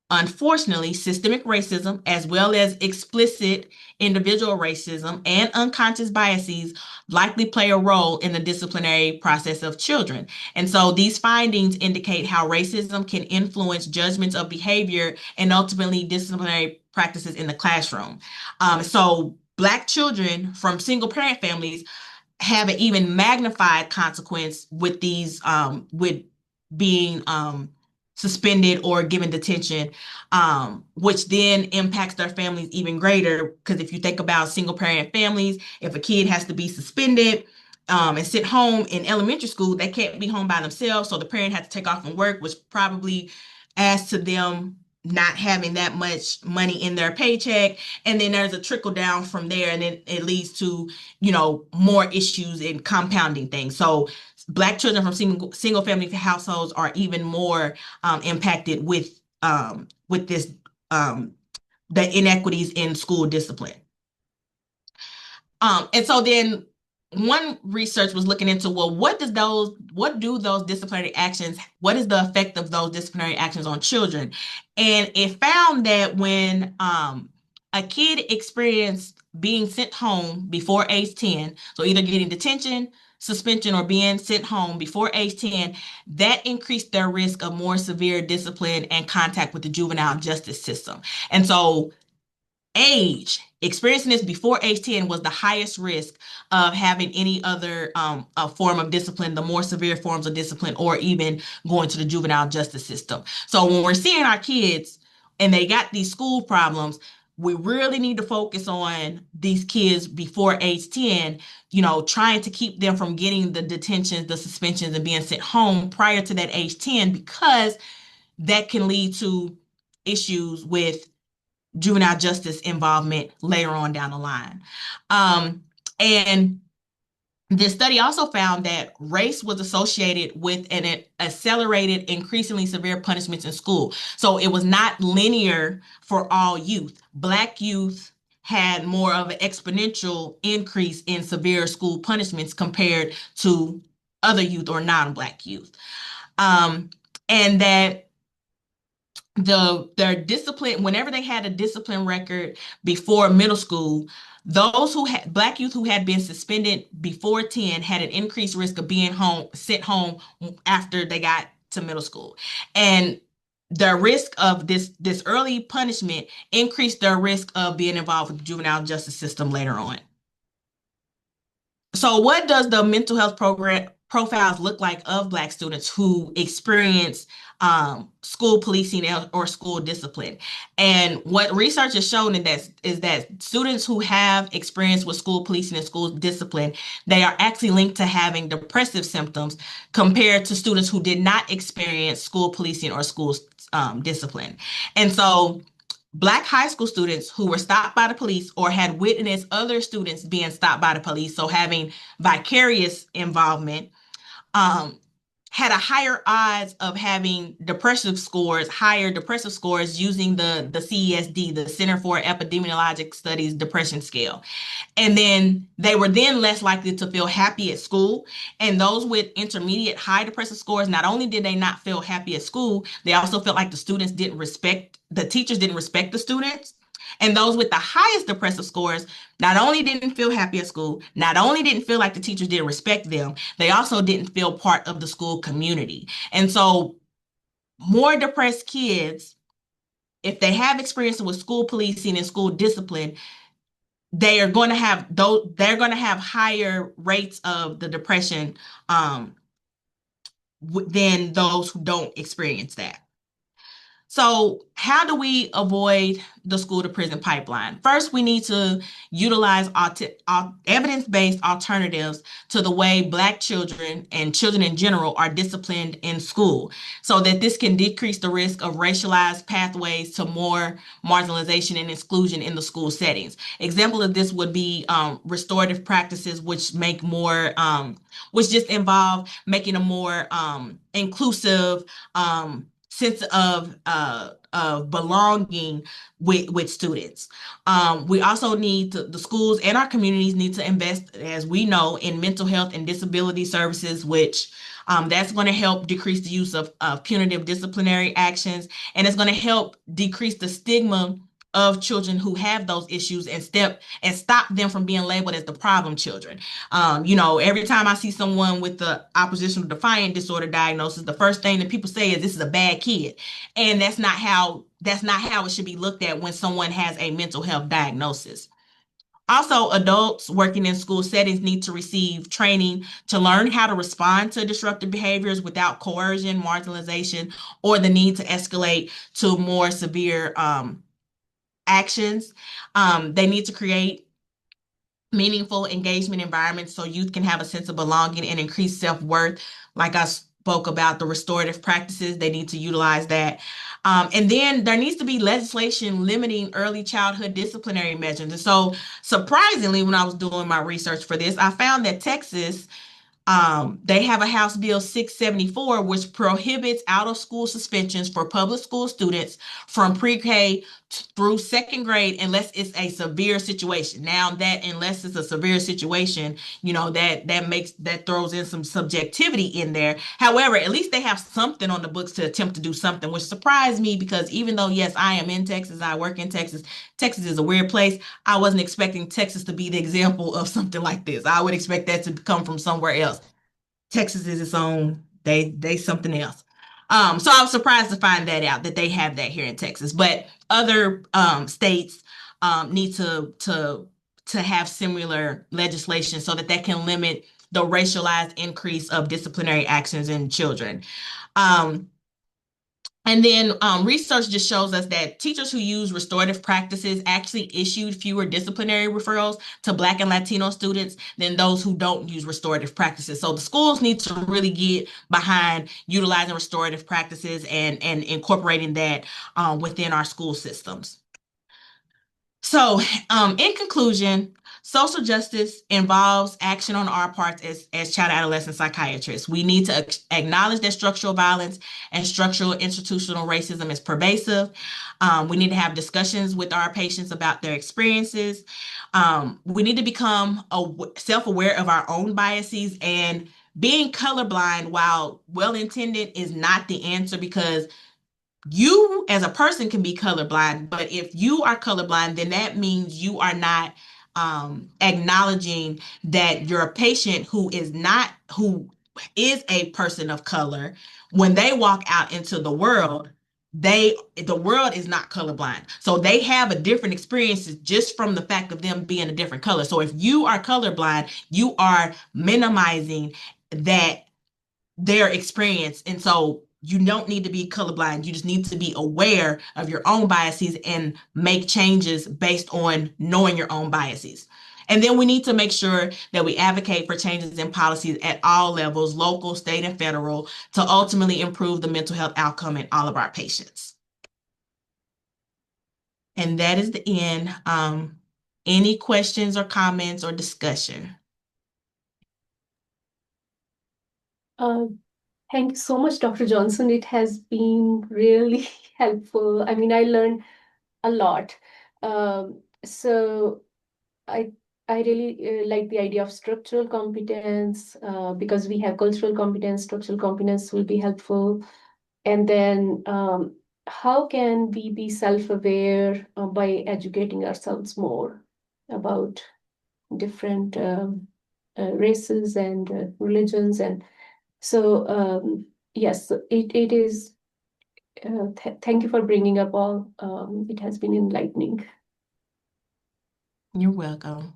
unfortunately, systemic racism, as well as explicit individual racism and unconscious biases, likely play a role in the disciplinary process of children. And so these findings indicate how racism can influence judgments of behavior and ultimately disciplinary practices in the classroom. So Black children from single parent families have an even magnified consequence with these, with being suspended or given detention, which then impacts their families even greater. Because if you think about single parent families, if a kid has to be suspended and sit home in elementary school, they can't be home by themselves. So the parent has to take off from work, which probably adds to them not having that much money in their paycheck. And then there's a trickle down from there, and then it leads to, more issues and compounding things. So Black children from single family households are even more impacted with this the inequities in school discipline. And so then one research was looking into, well, what is the effect of those disciplinary actions on children? And it found that when a kid experienced being sent home before age 10, so either getting detention, suspension, or being sent home before age 10, that increased their risk of more severe discipline and contact with the juvenile justice system. And so experiencing this before age 10 was the highest risk of having any other a form of discipline, the more severe forms of discipline, or even going to the juvenile justice system. So when we're seeing our kids and they got these school problems, we really need to focus on these kids before age 10, trying to keep them from getting the detentions, the suspensions, and being sent home prior to that age 10, because that can lead to issues with juvenile justice involvement later on down the line. And this study also found that race was associated with an accelerated, increasingly severe punishments in school. So it was not linear for all youth. Black youth had more of an exponential increase in severe school punishments compared to other youth or non-Black youth. And that their discipline, whenever they had a discipline record before middle school, those who had Black youth who had been suspended before 10 had an increased risk of being sent home after they got to middle school. And the risk of this early punishment increased their risk of being involved with the juvenile justice system later on. So what does the mental health program profiles look like of Black students who experience school policing or school discipline? And what research has shown is that students who have experience with school policing and school discipline, they are actually linked to having depressive symptoms compared to students who did not experience school policing or school discipline. And so Black high school students who were stopped by the police or had witnessed other students being stopped by the police, so having vicarious involvement, had a higher odds of having higher depressive scores using the CESD, the Center for Epidemiologic Studies Depression Scale. And then they were then less likely to feel happy at school. And those with intermediate high depressive scores, not only did they not feel happy at school, they also felt like the teachers didn't respect the students. And those with the highest depressive scores not only didn't feel happy at school, not only didn't feel like the teachers didn't respect them, they also didn't feel part of the school community. And so more depressed kids, if they have experience with school policing and school discipline, they're going to have higher rates of the depression than those who don't experience that. So how do we avoid the school to prison pipeline? First, we need to utilize evidence-based alternatives to the way Black children and children in general are disciplined in school, so that this can decrease the risk of racialized pathways to more marginalization and exclusion in the school settings. Example of this would be restorative practices, which just involve making a more inclusive sense of belonging with students. We also the schools and our communities need to invest, as we know, in mental health and disability services, which that's going to help decrease the use of punitive disciplinary actions, and it's going to help decrease the stigma of children who have those issues and stop them from being labeled as the problem children. Every time I see someone with the oppositional defiant disorder diagnosis, the first thing that people say is this is a bad kid. And that's not how it should be looked at when someone has a mental health diagnosis. Also, adults working in school settings need to receive training to learn how to respond to disruptive behaviors without coercion, marginalization, or the need to escalate to more severe actions. They need to create meaningful engagement environments so youth can have a sense of belonging and increase self-worth. Like I spoke about the restorative practices, they need to utilize that. And then there needs to be legislation limiting early childhood disciplinary measures. And so surprisingly, when I was doing my research for this, I found that Texas, they have a House Bill 674, which prohibits out-of-school suspensions for public school students from pre-K through second grade unless it's a severe situation. Now that unless it's a severe situation, that throws in some subjectivity in there. However, at least they have something on the books to attempt to do something, which surprised me because even though, yes, I am in Texas, I work in Texas, Texas is a weird place. I wasn't expecting Texas to be the example of something like this. I would expect that to come from somewhere else. Texas is its own, they something else. So I was surprised to find that out that they have that here in Texas, but other states need to have similar legislation so that they can limit the racialized increase of disciplinary actions in children. And then research just shows us that teachers who use restorative practices actually issued fewer disciplinary referrals to Black and Latino students than those who don't use restorative practices. So the schools need to really get behind utilizing restorative practices and incorporating that within our school systems. So, in conclusion, social justice involves action on our parts as child adolescent psychiatrists. We need to acknowledge that structural violence and structural institutional racism is pervasive. We need to have discussions with our patients about their experiences. We need to become self-aware of our own biases, and being colorblind, while well-intended, is not the answer, because you as a person can be colorblind, but if you are colorblind, then that means you are not acknowledging that your patient who is a person of color, when they walk out into the world, the world is not colorblind. So they have a different experiences just from the fact of them being a different color. So if you are colorblind, you are minimizing that their experience. And so you don't need to be colorblind. You just need to be aware of your own biases and make changes based on knowing your own biases. And then we need to make sure that we advocate for changes in policies at all levels, local, state, and federal, to ultimately improve the mental health outcome in all of our patients. And that is the end. Any questions or comments or discussion? Thank you so much, Dr. Johnson. It has been really helpful. I mean, I learned a lot. So I I really like the idea of structural competence, because we have cultural competence. Structural competence will be helpful. And then how can we be self-aware by educating ourselves more about different races and religions? And so yes, it is. Thank you for bringing up all. It has been enlightening. You're welcome.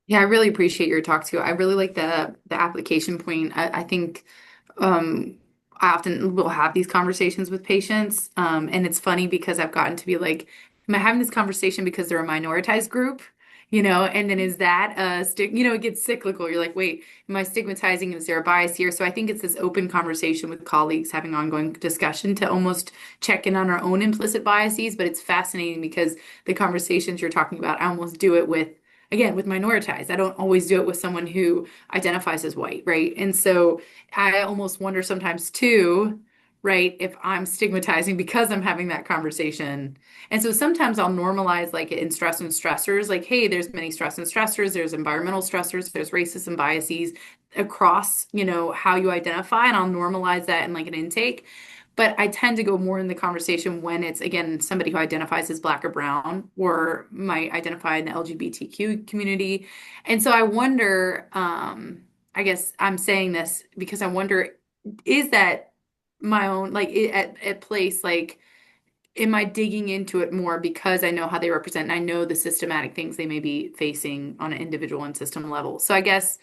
Yeah, I really appreciate your talk too. I really like the application point. I think um, I often will have these conversations with patients, and it's funny because I've gotten to be like, am I having this conversation because they're a minoritized group? And then is that it gets cyclical. You're like, wait, am I stigmatizing? Is there a bias here? So I think it's this open conversation with colleagues, having ongoing discussion to almost check in on our own implicit biases. But it's fascinating because the conversations you're talking about, I almost do it with, again, with minoritized. I don't always do it with someone who identifies as white, right? And so I almost wonder sometimes too, right, if I'm stigmatizing because I'm having that conversation. And so sometimes I'll normalize like in stress and stressors, like, hey, there's many stress and stressors, there's environmental stressors, there's racism biases across, how you identify, and I'll normalize that in like an intake. But I tend to go more in the conversation when it's, again, somebody who identifies as Black or Brown or might identify in the LGBTQ community. And so I wonder, I guess I'm saying this because I wonder, is that my own, like at place, like, am I digging into it more because I know how they represent and I know the systematic things they may be facing on an individual and system level? So I guess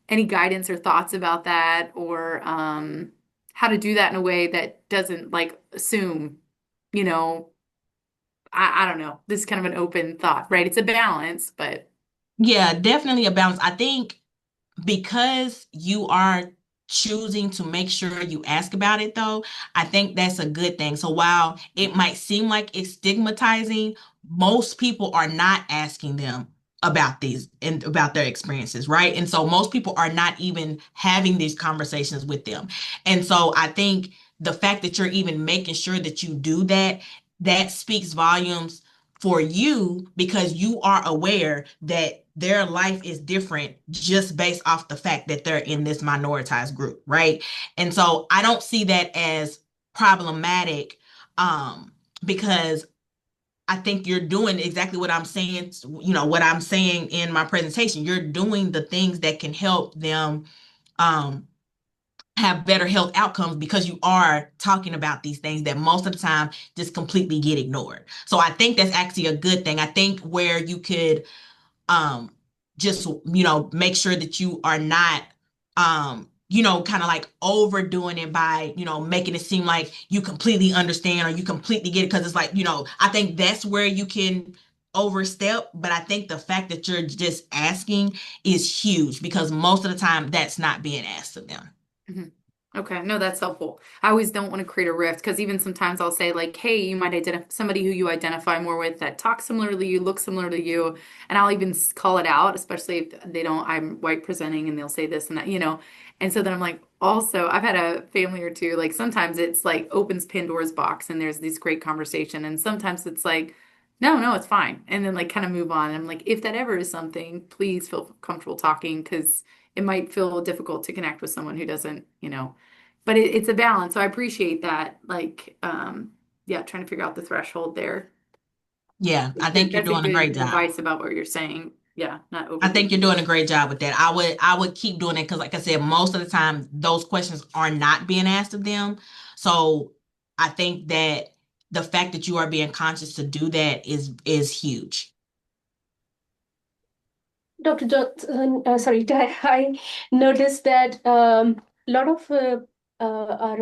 any guidance or thoughts about that, or how to do that in a way that doesn't like assume, you know, I don't know. This is kind of an open thought, right? It's a balance, but Yeah, definitely a balance. I think because you are choosing to make sure you ask about it, though, I think that's a good thing. So while it might seem like it's stigmatizing, most people are not asking them about these and about their experiences, right? And so most people are not even having these conversations with them. And so I think the fact that you're even making sure that you do that, that speaks volumes for you, because you are aware that their life is different just based off the fact that they're in this minoritized group, right? And so I don't see that as problematic, because I think you're doing exactly what I'm saying, what I'm saying in my presentation. You're doing the things that can help them um, have better health outcomes, because you are talking about these things that most of the time just completely get ignored. So I think that's actually a good thing. I think where you could just make sure that you are not kind of like overdoing it by, making it seem like you completely understand or you completely get it. Cause it's like, I think that's where you can overstep. But I think the fact that you're just asking is huge because most of the time that's not being asked of them. Mhm. Okay, no, that's helpful. I always don't want to create a rift because even sometimes I'll say like, "Hey, you might identify somebody who you identify more with that talks similarly, you look similar to you," and I'll even call it out, especially if they don't. I'm white presenting, and they'll say this and that, And so then I'm like, also, I've had a family or two. Like sometimes it's like opens Pandora's box, and there's this great conversation, and sometimes it's like, no, no, it's fine, and then like kind of move on. And I'm like, if that ever is something, please feel comfortable talking because it might feel difficult to connect with someone who doesn't. But it's a balance. So I appreciate that. Like, yeah, trying to figure out the threshold there. Yeah, I think you're That's a doing a good great job. advice about what you're saying. Yeah, not I think you're overdoing doing a great job with that. I would keep doing it because, like I said, most of the time those questions are not being asked of them. So I think that the fact that you are being conscious to do that is huge. Dr. Johnson, sorry, I noticed that a lot of our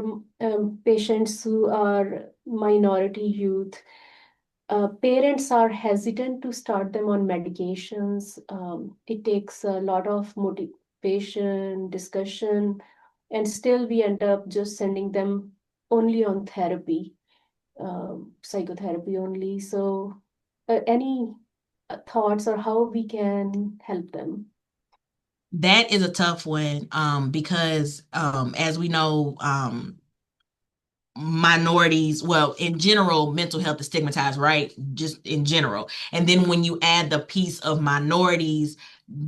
patients who are minority youth, parents are hesitant to start them on medications. It takes a lot of motivation, discussion, and still we end up just sending them only on therapy, psychotherapy only. So, any thoughts or how we can help them? That is a tough one because as we know, minorities, well, in general, mental health is stigmatized, right? Just in general. And then when you add the piece of minorities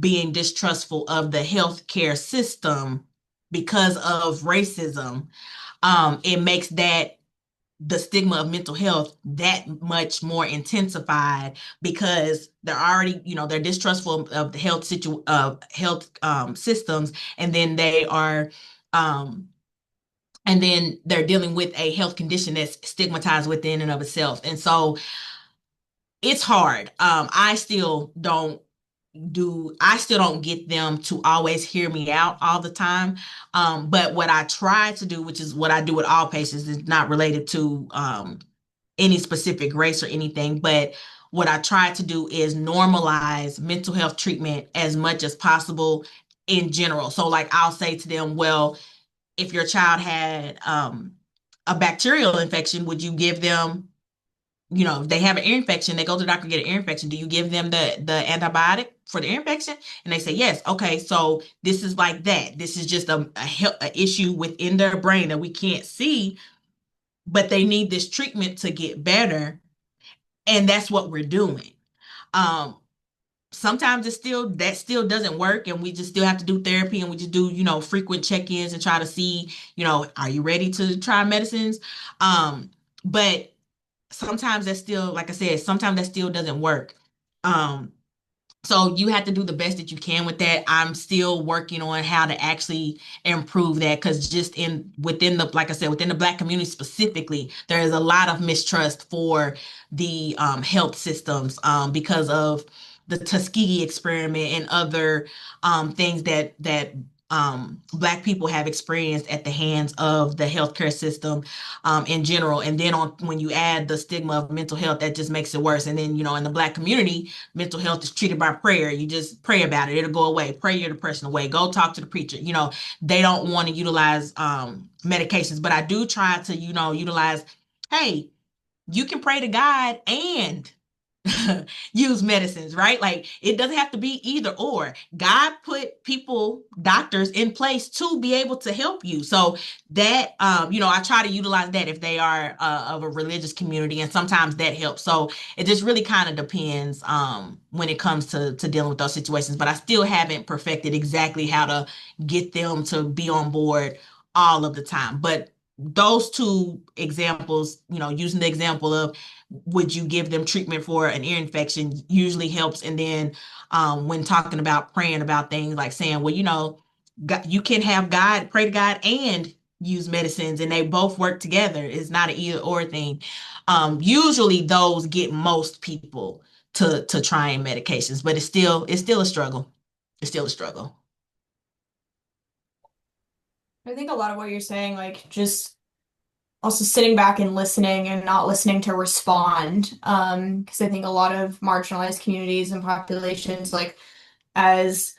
being distrustful of the healthcare system because of racism, it makes that the stigma of mental health that much more intensified because they're already, they're distrustful of the health systems, and then um, they're dealing with a health condition that's stigmatized within and of itself. And so it's hard. I still don't get them to always hear me out all the time. But what I try to do, which is what I do with all patients, is not related to any specific race or anything, but what I try to do is normalize mental health treatment as much as possible in general. So like I'll say to them, well, if your child had a bacterial infection, would you give them, if they have an ear infection, they go to the doctor, get an ear infection. Do you give them the antibiotic for the ear infection? And they say, yes. Okay. So this is like that. This is just a issue within their brain that we can't see, but they need this treatment to get better. And that's what we're doing. Um, Sometimes that still doesn't work, and we just still have to do therapy, and we just do, frequent check-ins and try to see, are you ready to try medicines? But sometimes that still, like I said, sometimes that still doesn't work. Um, so you have to do the best that you can with that. I'm still working on how to actually improve that because just within the, like I said, within the Black community specifically, there is a lot of mistrust for the health systems because of the Tuskegee experiment and other things that Black people have experienced at the hands of the healthcare system in general. And then when you add the stigma of mental health, that just makes it worse. And then, in the Black community, mental health is treated by prayer. You just pray about it. It'll go away. Pray your depression away. Go talk to the preacher. They don't want to utilize medications, but I do try to, utilize, hey, you can pray to God and use medicines, right? Like it doesn't have to be either or. God put people, doctors in place to be able to help you. So that, I try to utilize that if they are of a religious community, and sometimes that helps. So it just really kind of depends when it comes to dealing with those situations. But I still haven't perfected exactly how to get them to be on board all of the time. But those two examples, using the example of would you give them treatment for an ear infection usually helps. And then when talking about praying about things like saying, well, God, you can have God, pray to God and use medicines and they both work together. It's not an either or thing. Usually those get most people to trying medications, but it's still a struggle. It's still a struggle. I think a lot of what you're saying, like just also sitting back and listening and not listening to respond. Because I think a lot of marginalized communities and populations, like as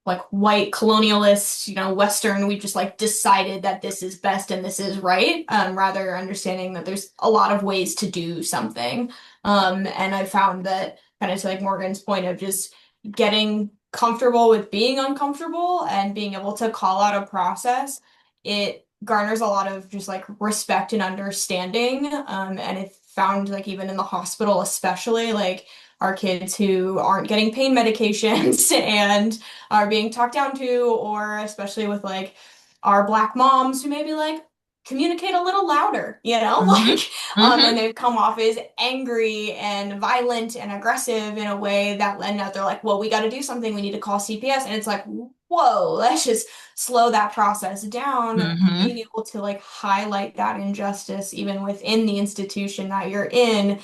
like white colonialist, Western, we just like decided that this is best and this is right, rather understanding that there's a lot of ways to do something. And I found that kind of to like Morgan's point of just getting comfortable with being uncomfortable and being able to call out a process, it garners a lot of just like respect and understanding. And it found like even in the hospital, especially like our kids who aren't getting pain medications and are being talked down to, or especially with like our Black moms who maybe like communicate a little louder, Mm-hmm. and Mm-hmm. they've come off as angry and violent and aggressive in a way that, and now they're like, well, we got to do something. We need to call CPS. And it's like, whoa, let's just slow that process down. Mm-hmm. Being able to like highlight that injustice even within the institution that you're in,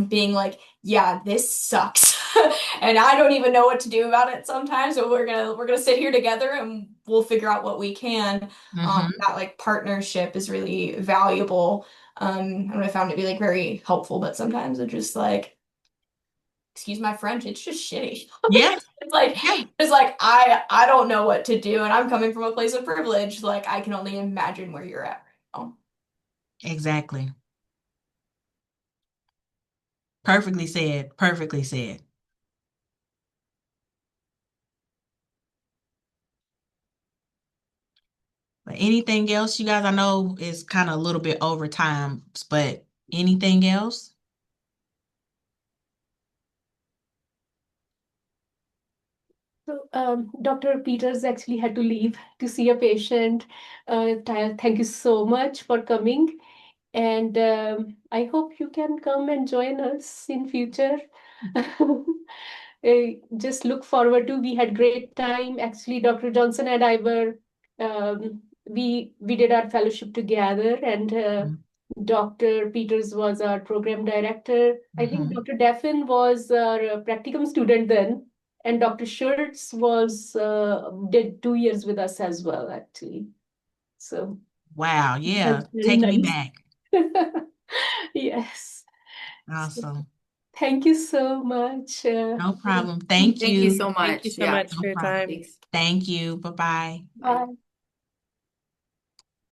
being like, yeah, this sucks. And I don't even know what to do about it sometimes, but we're gonna sit here together and we'll figure out what we can. Mm-hmm. That like partnership is really valuable. And I found it to be like very helpful, but sometimes it's just like, excuse my French, it's just shitty. Yeah. It's like Yeah. I don't know what to do, and I'm coming from a place of privilege. Like I can only imagine where you're at right now. Exactly. Perfectly said. Perfectly said. But anything else, you guys? I know it's kind of a little bit over time, but anything else? So, Dr. Peters actually had to leave to see a patient. Taya, thank you so much for coming, and I hope you can come and join us in future. Just look forward to. We had great time. Actually, Dr. Johnson and I were we did our fellowship together, and Dr. Peters was our program director. I think Mm-hmm. Dr. Daffin was our practicum student then, and Dr. Schultz was did 2 years with us as well, actually. So Wow. Yeah. that's very Taking me nice. back. Yes. So Awesome. thank you so much. No problem. Thank Thank you you. so Thank you much. so Yeah. much No for your problem. time. Thanks. Thank you. Bye-bye. Bye. Bye.